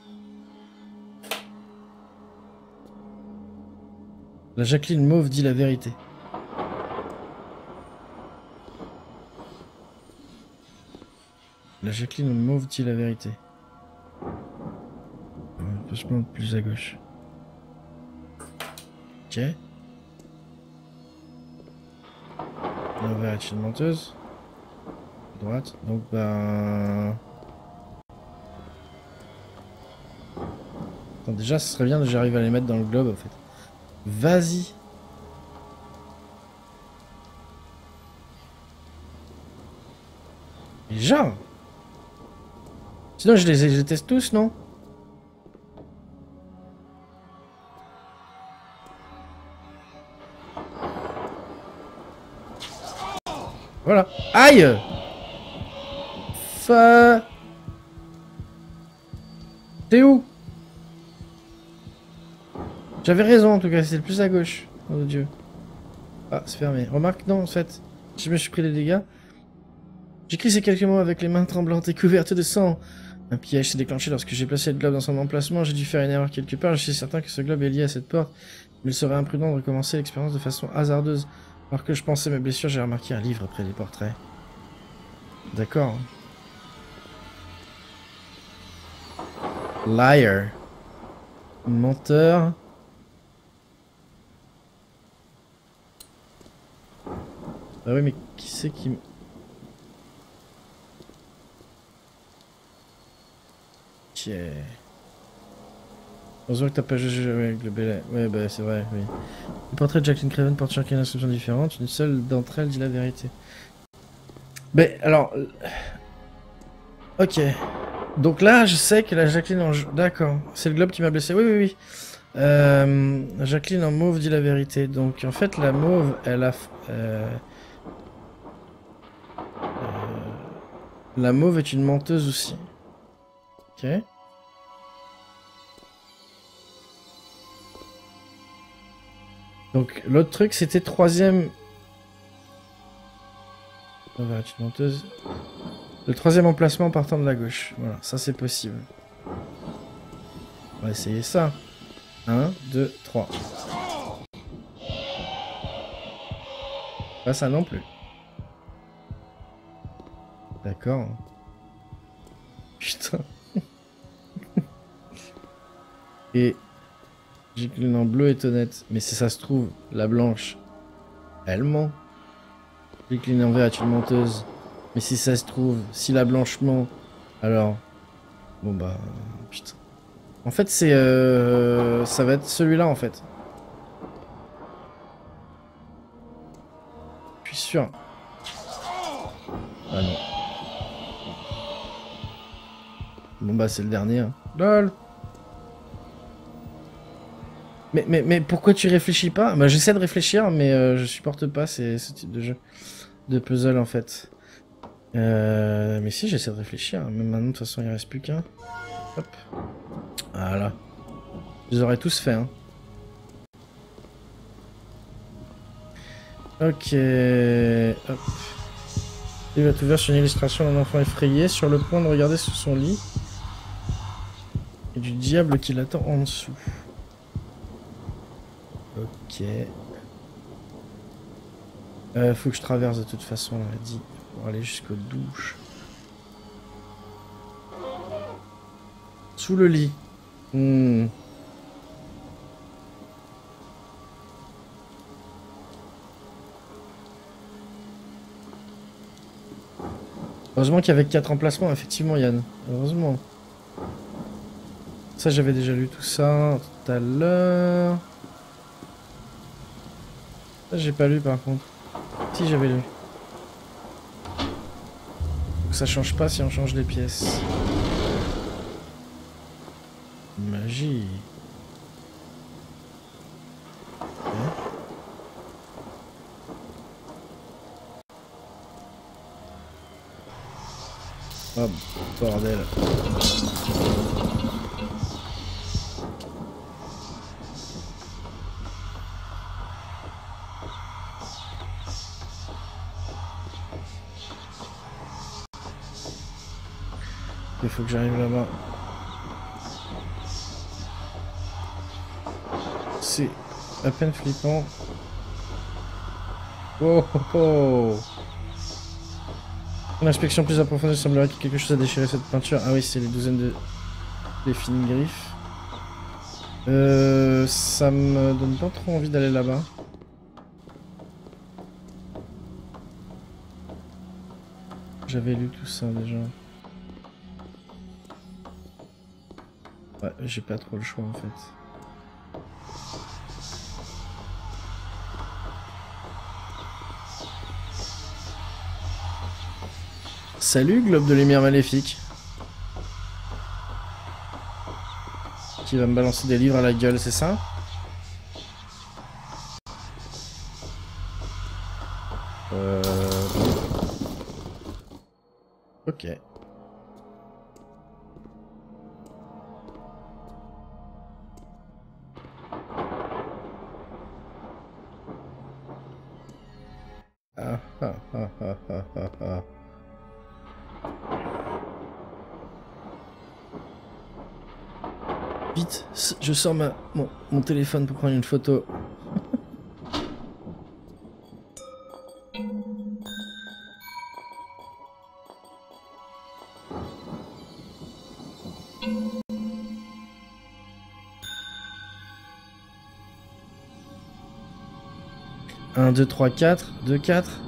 La Jacqueline mauve dit la vérité. La Jacqueline mauve dit la vérité. Emplacement plus à gauche. Ok. La vert est une menteuse. Droite. Donc bah... Attends, déjà, ce serait bien que j'arrive à les mettre dans le globe, en fait. Vas-y. Déjà. Sinon, je les teste tous, non? Voilà. Aïe! T'es où? J'avais raison en tout cas, c'est le plus à gauche. Oh dieu. Ah, c'est fermé. Remarque, non, en fait, je me suis pris des dégâts. J'écris ces quelques mots avec les mains tremblantes et couvertes de sang. Un piège s'est déclenché lorsque j'ai placé le globe dans son emplacement. J'ai dû faire une erreur quelque part. Je suis certain que ce globe est lié à cette porte. Mais il serait imprudent de recommencer l'expérience de façon hasardeuse. Alors que je pensais mes blessures, j'ai remarqué un livre près des portraits. D'accord. Liar. Menteur. Ah oui, mais qui c'est qui... Ok. Heureusement que t'as pas joué avec le Belay. Ouais, bah c'est vrai, oui. Le portrait de Jacqueline Craven porte chacun une inscription différente. Une seule d'entre elles dit la vérité. Mais alors... Ok. Donc là, je sais que la Jacqueline en... D'accord. C'est le globe qui m'a blessé. Oui, oui, oui. Jacqueline en mauve dit la vérité. Donc en fait, la mauve, elle a... La mauve est une menteuse aussi. Ok. Donc l'autre truc, c'était troisième... On va être une menteuse. Le troisième emplacement en partant de la gauche. Voilà, ça c'est possible. On va essayer ça. 1, 2, 3. Pas ça non plus. D'accord. Putain. Et Jacqueline en bleu est honnête. Mais si ça se trouve, la blanche, elle ment. Jacqueline en vert est une menteuse. Mais si ça se trouve, si la blanche ment, alors... Bon bah... Putain. En fait, c'est... ça va être celui-là, en fait. Je suis sûr. Ah non. Bon bah c'est le dernier. Hein. LOL. Mais pourquoi tu réfléchis pas? Bah j'essaie de réfléchir mais je supporte pas ce type de jeu. De puzzle en fait. Mais si, j'essaie de réfléchir. Même maintenant, de toute façon, il reste plus qu'un. Hop. Voilà. Je les aurais tous fait, hein. Ok. Hop. Il va ouvert sur une illustration d'un enfant effrayé sur le point de regarder sous son lit. Et du diable qui l'attend en dessous. Ok. Faut que je traverse de toute façon, on l'a dit. Pour aller jusqu'aux douches. Sous le lit. Heureusement qu'il y avait 4 emplacements, effectivement, Yann. Heureusement. Ça, j'avais déjà lu tout ça tout à l'heure. Ça, j'ai pas lu, par contre. Si, j'avais lu. Donc, ça change pas si on change les pièces. Magie. Oh, bordel. Il faut que j'arrive là-bas. C'est à peine flippant. Oh oh oh. Une inspection plus approfondie semblerait qu'il y ait quelque chose à déchirer cette peinture. Ah oui, c'est les douzaines de... des fines griffes. Ça me donne pas trop envie d'aller là-bas. J'avais lu tout ça déjà. Ouais, j'ai pas trop le choix en fait. Salut, globe de lumière maléfique. Qui va me balancer des livres à la gueule, c'est ça? Ok. Ah ah ah ah ah ah ah. Vite, je sors mon téléphone pour prendre une photo. Un, 2, 3, 4. 2, 4.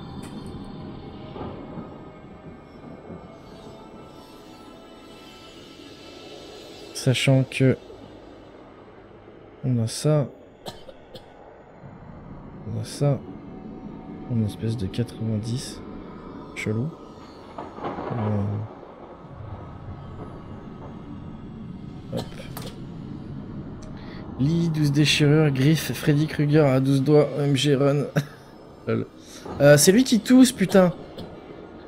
Sachant que... on a ça. On a ça. On a une espèce de 90. Chelou. Hop. Lit, 12 déchirures, griffes, Freddy Krueger à 12 doigts, OMG Run. C'est lui qui tousse, putain.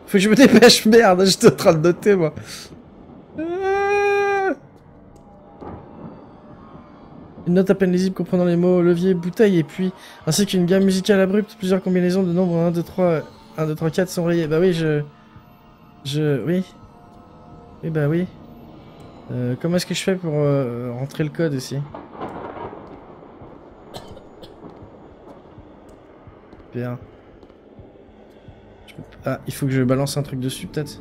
Faut que je me dépêche, merde, j'étais en train de noter, moi. Une note à peine lisible comprenant les mots levier, bouteille et puis, ainsi qu'une gamme musicale abrupte, plusieurs combinaisons de nombres 1, 2, 3, 1, 2, 3, 4 sont rayées. Bah oui, oui. Oui, bah oui. Comment est-ce que je fais pour rentrer le code ici? Bien. Ah, il faut que je balance un truc dessus, peut-être?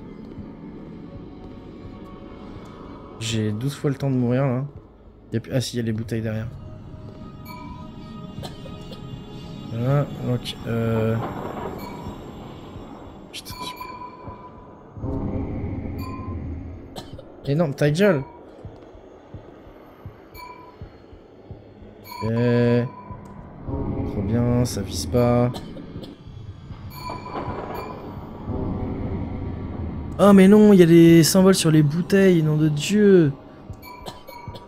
J'ai 12 fois le temps de mourir, là. Ah si, il y a les bouteilles derrière. Voilà, donc putain, super. Et non, ta gueule. Ok. Trop bien, ça vise pas. Oh mais non, il y a des symboles sur les bouteilles, nom de Dieu.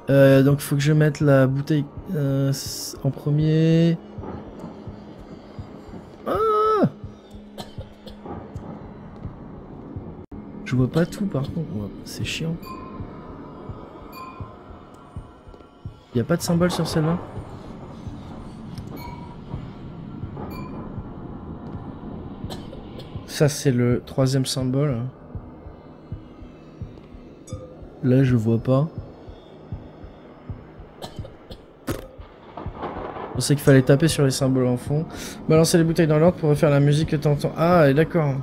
Donc faut que je mette la bouteille en premier. Ah Je vois pas tout par contre. Ouais, c'est chiant. Y a pas de symbole sur celle-là? Ça c'est le troisième symbole. Là je vois pas. Je pensais qu'il fallait taper sur les symboles en fond. Balancer les bouteilles dans l'ordre pour refaire la musique que t'entends. Ah, d'accord.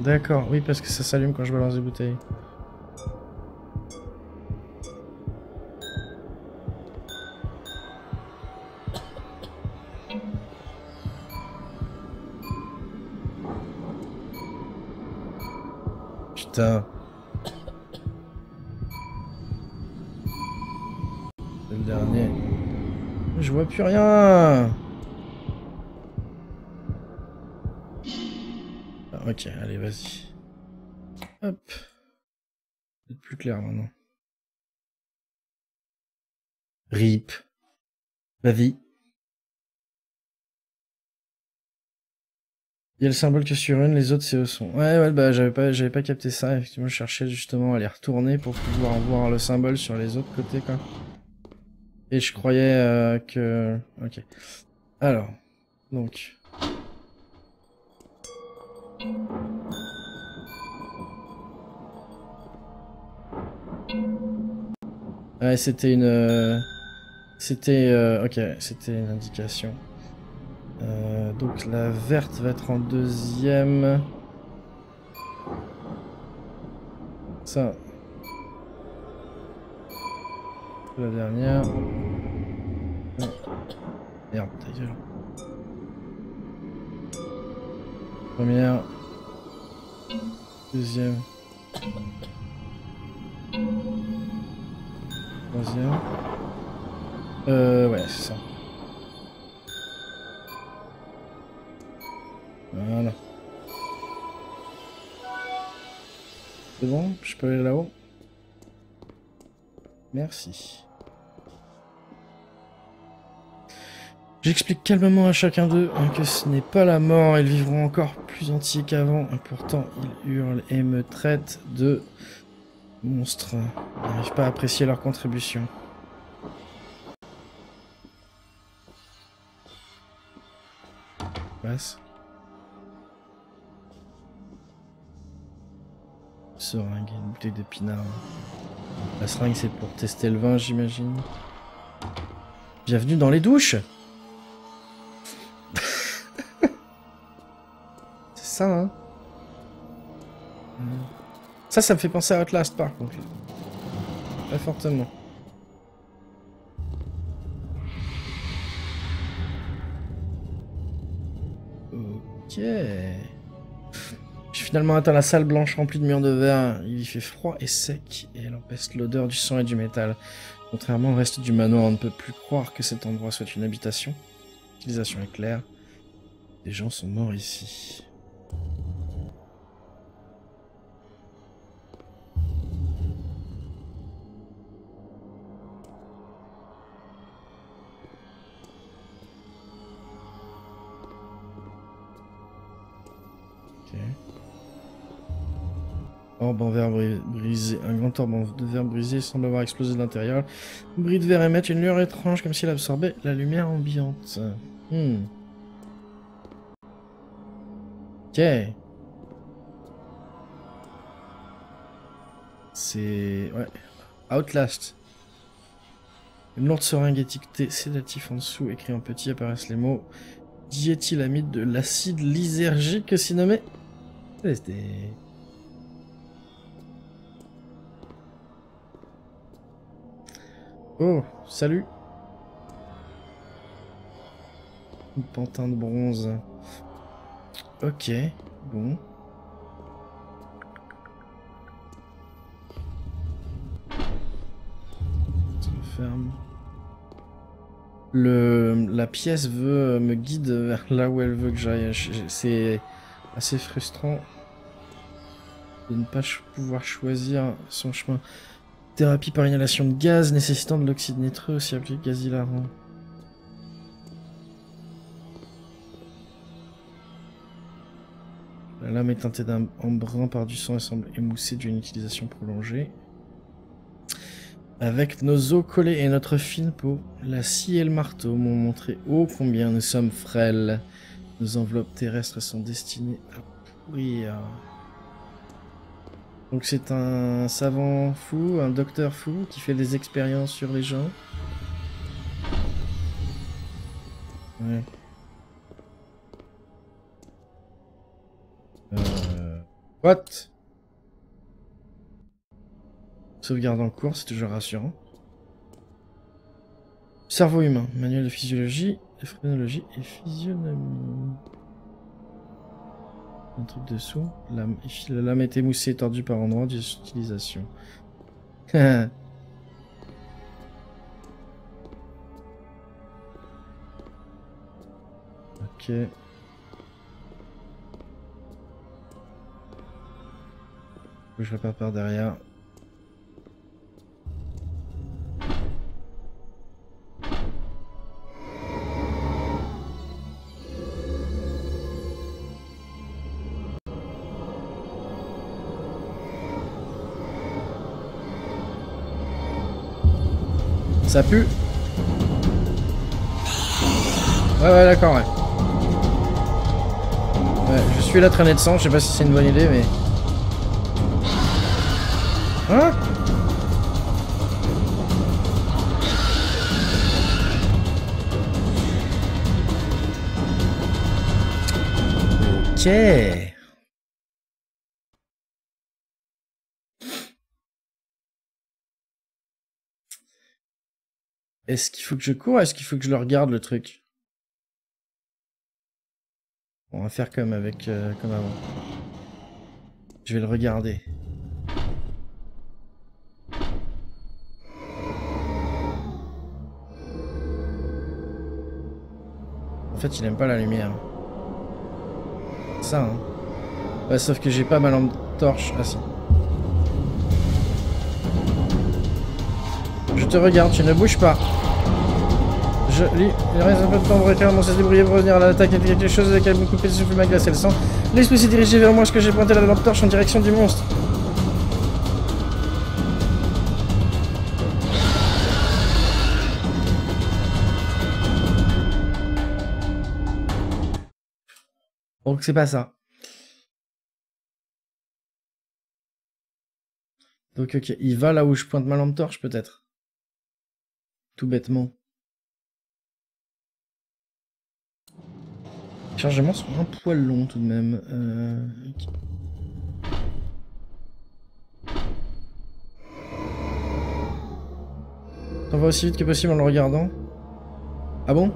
D'accord, oui, parce que ça s'allume quand je balance des bouteilles. Putain. C'est le dernier. Je vois plus rien. Ah, ok, allez, vas-y. Hop. C'est plus clair maintenant. RIP. Vas-y. Il y a le symbole que sur une, les autres c'est au son. Ouais, bah j'avais pas capté ça. Effectivement, je cherchais justement à les retourner pour pouvoir voir le symbole sur les autres côtés, quoi. Et je croyais que... Ok. Alors, donc... Ouais, c'était une... C'était... ok, c'était une indication. Donc la verte va être en deuxième. Ça. La dernière. Merde, ta gueule. Première. Deuxième. Troisième. Ouais, c'est ça. Voilà. C'est bon? Je peux aller là-haut? Merci. J'explique calmement à chacun d'eux que ce n'est pas la mort, ils vivront encore plus entiers qu'avant, et pourtant ils hurlent et me traitent de monstre. Je n'arrive pas à apprécier leur contribution. Passe. Seringue, une bouteille de pinard. La seringue c'est pour tester le vin, j'imagine. Bienvenue dans les douches. C'est ça, hein. Ça me fait penser à Outlast par contre. Très fortement. Ok. J'ai finalement atteint la salle blanche remplie de murs de verre. Il y fait froid et sec et elle empeste l'odeur du sang et du métal. Contrairement au reste du manoir, on ne peut plus croire que cet endroit soit une habitation. L'utilisation est claire. Les gens sont morts ici. Ok. Orbe en verre brisé. Un grand orbe de verre brisé semble avoir explosé de l'intérieur. Le bris de verre émet une lueur étrange comme s'il absorbait la lumière ambiante. Ok. C'est... Ouais. Outlast. Une lourde seringue étiquetée sédatif en dessous, écrit en petit, apparaissent les mots diéthylamide de l'acide lysergique aussi nommé. C'était... Oh, salut. Un pantin de bronze. Ok, bon. Ça ferme. La pièce me guide vers là où elle veut que j'aille. C'est assez frustrant de ne pas pouvoir choisir son chemin. Thérapie par inhalation de gaz nécessitant de l'oxyde nitreux aussi appelé gaz hilarant. La lame est teintée en brun par du sang et semble émoussée d'une utilisation prolongée. Avec nos os collés et notre fine peau, la scie et le marteau m'ont montré ô combien nous sommes frêles. Nos enveloppes terrestres sont destinées à pourrir. Donc c'est un savant fou, un docteur fou qui fait des expériences sur les gens. Ouais. What? Sauvegarde en cours, c'est toujours rassurant. Cerveau humain, manuel de physiologie, de phrénologie et physionomie. Un truc dessous. La lame est émoussée et tordue par endroits d'utilisation. Ok. Je vais pas par derrière. Ça pue. Ouais, d'accord, ouais. Ouais, je suis la traînée de sang, je sais pas si c'est une bonne idée, mais... Hein? Ok. Est-ce qu'il faut que je cours? Est-ce qu'il faut que je le regarde, le truc? On va faire comme avec comme avant. Je vais le regarder. En fait, il aime pas la lumière. Ça, hein. Ouais, sauf que j'ai pas ma lampe torche. Ah si. Je te regarde, tu ne bouges pas. Je lis. Il reste un peu de temps pour écrire, on s'est débrouillé pour revenir à l'attaque. Il y a quelque chose avec laquelle me couper souffle ma glace et le sang. L'esprit s'est dirigé vers moi, ce que j'ai pointé la lampe torche en direction du monstre. Donc c'est pas ça. Donc ok, il va là où je pointe ma lampe torche peut-être. Tout bêtement. Les chargements sont un poil longs tout de même. Okay. On va aussi vite que possible en le regardant. Ah bon?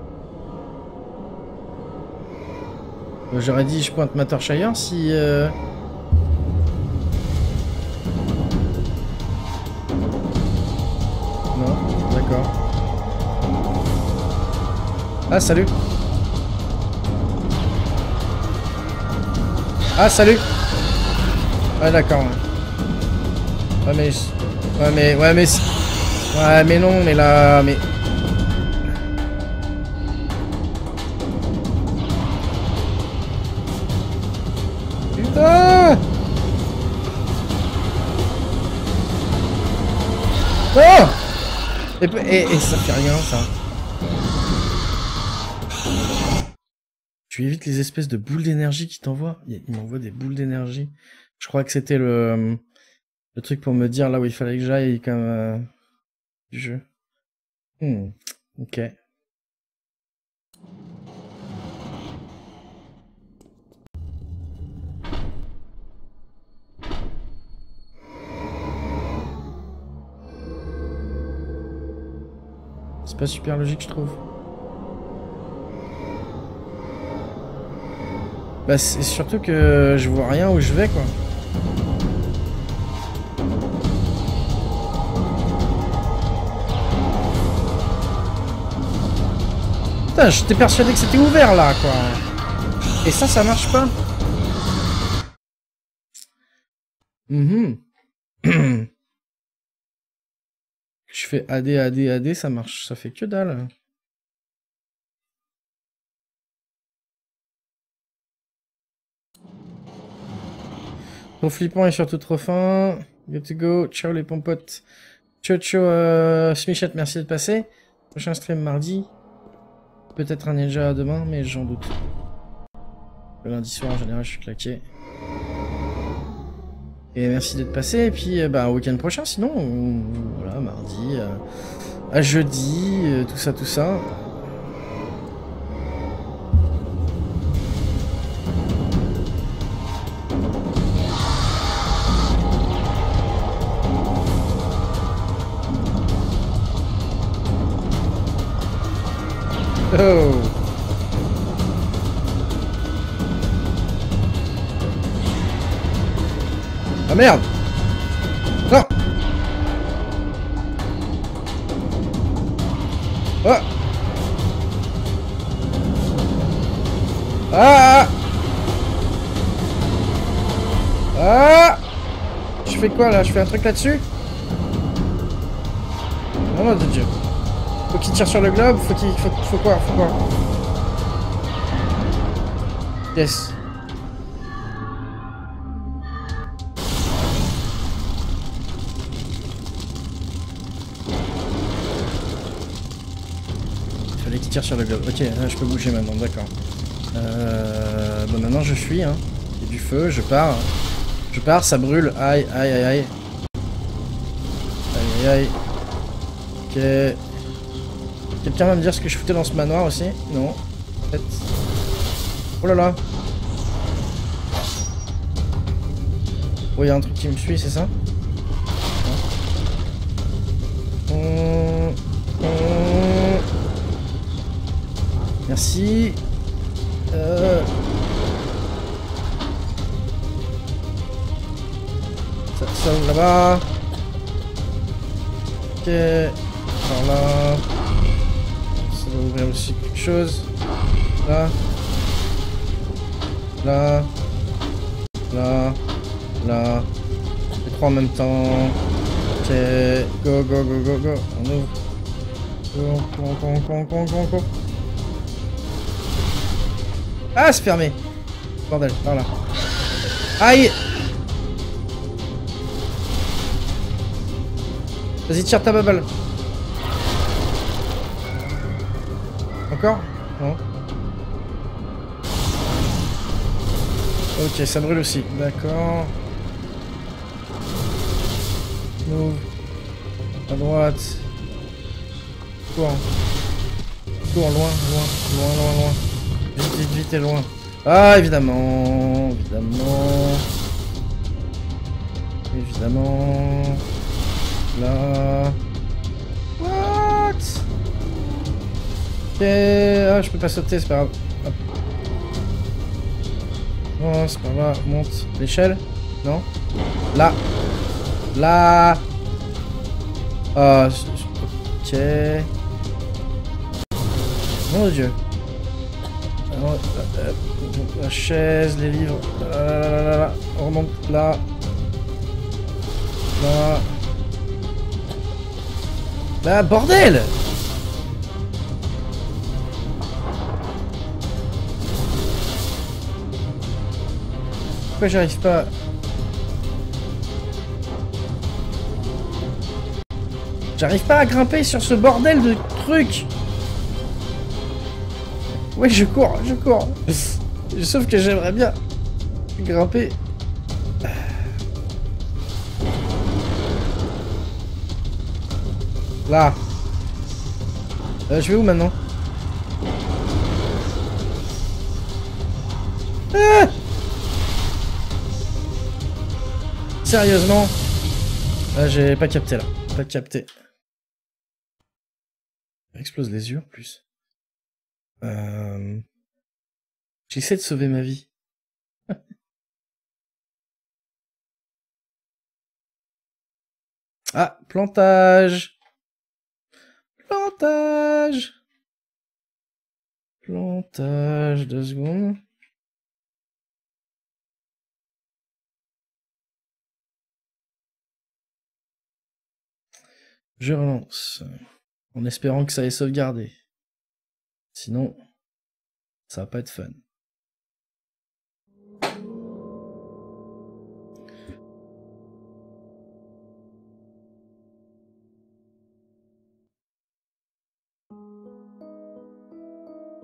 J'aurais dit je pointe ma torche ailleurs si... Non, d'accord. Ah salut. Ah salut. Ouais d'accord. Ouais mais... Ouais mais... Ouais mais... Ouais mais non mais là... Mais... Putain. Oh. Et ça fait rien ça. Tu évites les espèces de boules d'énergie qui t'envoient. Il m'envoie des boules d'énergie. Je crois que c'était le truc pour me dire là où il fallait que j'aille comme du jeu. Ok. C'est pas super logique je trouve. Bah c'est surtout que je vois rien où je vais quoi. Putain, j'étais persuadé que c'était ouvert là quoi. Et ça marche pas. Je fais AD, ça marche, ça fait que dalle. Trop flippant et surtout trop fin. Good to go. Ciao les pompotes. Ciao ciao Smichette, merci de passer. Prochain stream mardi. Peut-être un ninja demain, mais j'en doute. Le lundi soir en général je suis claqué. Et merci d'être passé. Et puis bah week-end prochain sinon. Voilà, mardi. À jeudi. Tout ça, tout ça. Oh. Ah merde. Non. Ah. Ah. Ah. Je fais quoi là? Je fais un truc là-dessus? Oh mon dieu. Faut qu'il tire sur le globe, faut quoi? Faut quoi? Yes. Il fallait qu'il tire sur le globe. Ok, là je peux bouger maintenant, d'accord. Bon maintenant je fuis, hein. Il y a du feu, je pars. Je pars, ça brûle. Aïe, aïe, aïe, aïe. Aïe, aïe, aïe. Ok. Quelqu'un va me dire ce que je foutais dans ce manoir aussi? Non. Peut-être. Oh là là. Oh, il y a un truc qui me suit, c'est ça? Merci. Ça ouvre là-bas. Ok. Par là. Ça va ouvrir aussi quelque chose. Là. Là. Là. Là. Les trois en même temps. Ok. Go, go, go, go, go. On ouvre. Go. Ah, c'est fermé. Bordel, par là. Aïe. Vas-y, tire ta bubble. Encore? Non. Ok, ça brûle aussi. D'accord. Move. À droite. Cours. Cours, loin. Vite et loin. Ah, évidemment. Là. What? Ok. Ah, je peux pas sauter, c'est pas grave. Hop. Non, c'est par là. Monte. L'échelle? Non? Là. Ah, ok. Mon Dieu. Alors, la chaise, les livres. Là. On remonte là. Là, bordel! Pourquoi j'arrive pas? J'arrive pas à grimper sur ce bordel de trucs! Ouais, je cours. Sauf que j'aimerais bien grimper. Là. Je vais où maintenant? Ah, sérieusement? Ah, j'ai pas capté là. Pas capté. Explose les yeux en plus. J'essaie de sauver ma vie. Ah, plantage. Plantage, 2 secondes. Je relance. En espérant que ça ait sauvegardé. Sinon, ça va pas être fun.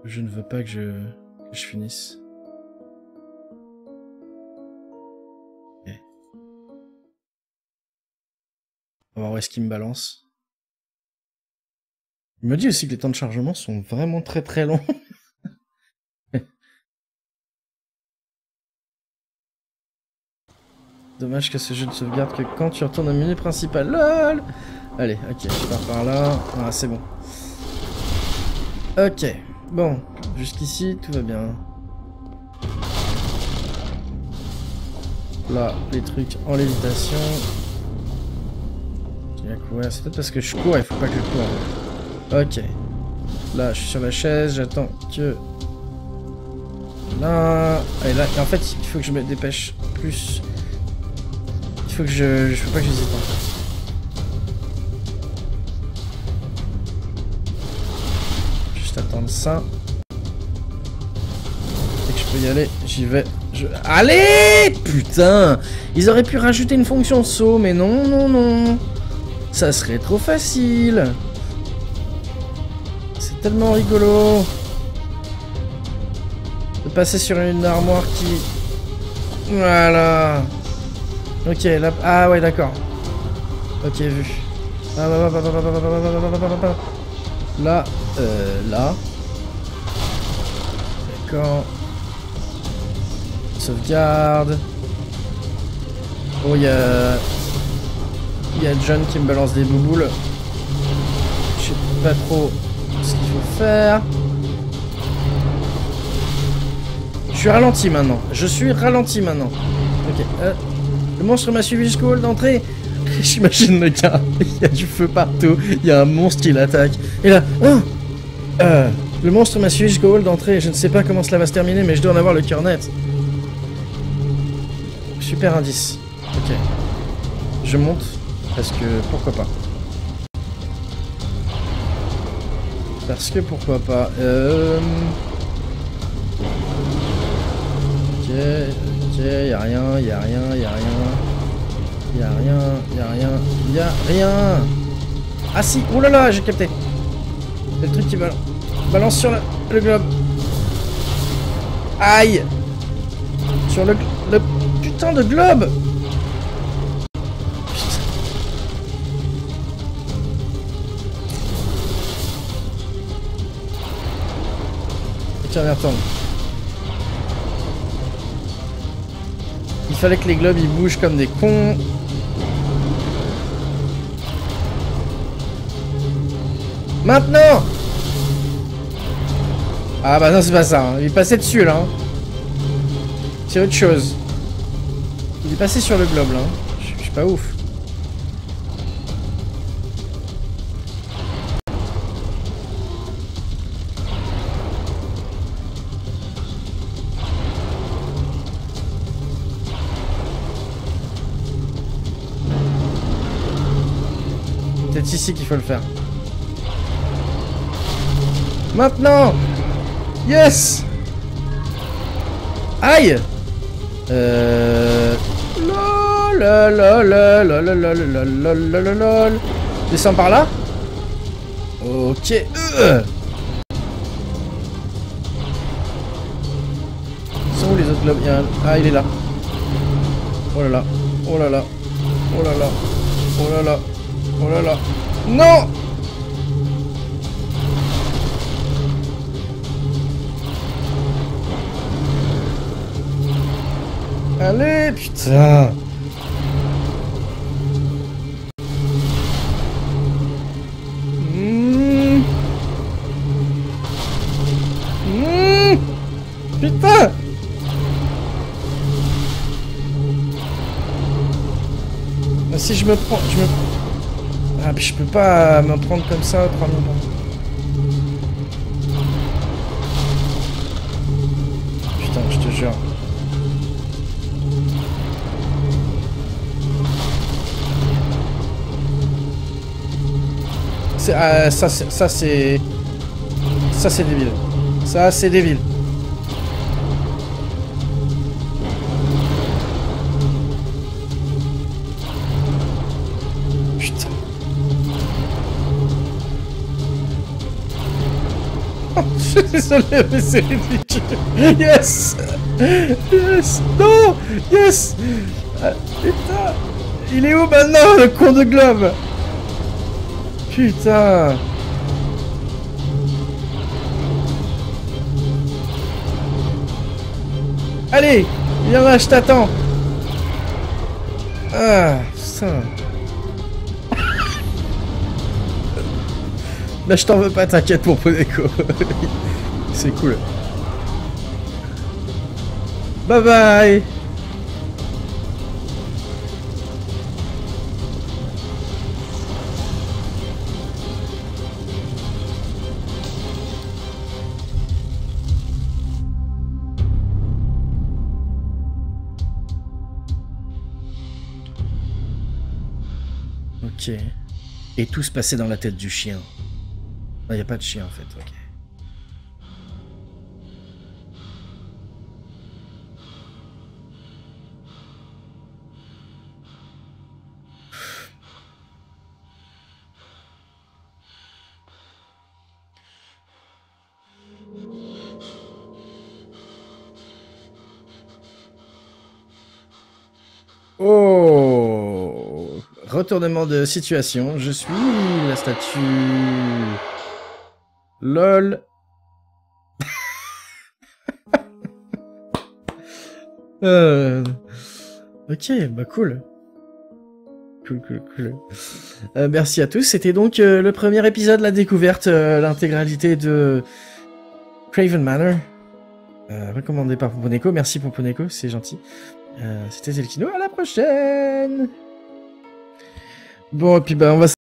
Je ne veux pas que je finisse. Ok. On va voir où est-ce qu'il me balance. Il me dit aussi que les temps de chargement sont vraiment très très longs. Dommage que ce jeu ne sauvegarde que quand tu retournes au menu principal. LOL. Allez, ok, je pars par là. Ah, c'est bon. Ok, bon, jusqu'ici, tout va bien. Là, les trucs en lévitation. Il y a courir, c'est peut-être parce que je cours, il faut pas que je cours. Ok. Là, je suis sur la chaise, j'attends que... Là... Allez, là, en fait, il faut que je me dépêche plus... Il faut que je faut pas que j'hésite en fait. Juste attendre ça. Dès que je peux y aller, j'y vais. Allez! Putain! Ils auraient pu rajouter une fonction saut, mais non, non, non. Ça serait trop facile. C'est tellement rigolo. De passer sur une armoire qui... Voilà. Ok, là... Ah ouais, d'accord. Ok, vu. Là, là. D'accord. Sauvegarde. Oh, il y a John qui me balance des bouboules. Je sais pas trop ce qu'il faut faire. Je suis ralenti maintenant. Ok. Le monstre m'a suivi jusqu'au hall d'entrée. J'imagine le gars. Il y a du feu partout. Il y a un monstre qui l'attaque. Et là... le monstre m'a suivi jusqu'au hall d'entrée. Je ne sais pas comment cela va se terminer, mais je dois en avoir le cœur net. Super indice. Ok. Je monte. Parce que... Pourquoi pas. Parce que pourquoi pas. Ok, y'a rien. Y'a rien. Ah si, oulala, j'ai capté. C'est le truc qui balance sur le globe. Aïe. Sur le putain de globe. Putain. Tiens, viens, retourne. Il fallait que les globes ils bougent comme des cons. Maintenant! Ah bah non, c'est pas ça. Hein. Il est passé dessus là. Hein. C'est autre chose. Il est passé sur le globe là. Je suis pas ouf. C'est ici qu'il faut le faire. Maintenant! Yes! Aïe! Lol. Descends par là. Ok. Ils sont où les autres globes? Ah, il est là. Oh là là. Oh là là. Oh là là. Oh là là. Oh là là. Non! Allez, putain! Putain! Si je me prends... Ah, mais je peux pas me prendre comme ça à 3 minutes. Putain, je te jure. Ça c'est débile. Ça c'est débile. Putain. suis désolé, mais c'est ridicule. Yes. Yes. Non. Yes. Ah, putain. Il est où maintenant, le con de globe? Putain. Allez, viens là, je t'attends. Ah, putain. Là, je t'en veux pas, t'inquiète, mon Poneko. C'est cool. Bye bye. Ok. Et tout se passait dans la tête du chien. Il n'y a pas de chien en fait, ok. Oh! Retournement de situation, je suis la statue... LOL. Ok, bah cool. Cool. Merci à tous. C'était donc le premier épisode, la découverte, l'intégralité de Craven Manor. Recommandé par Pomponeko. Merci Pomponeko, c'est gentil. C'était Zelkino. À la prochaine. Bon, et puis bah on va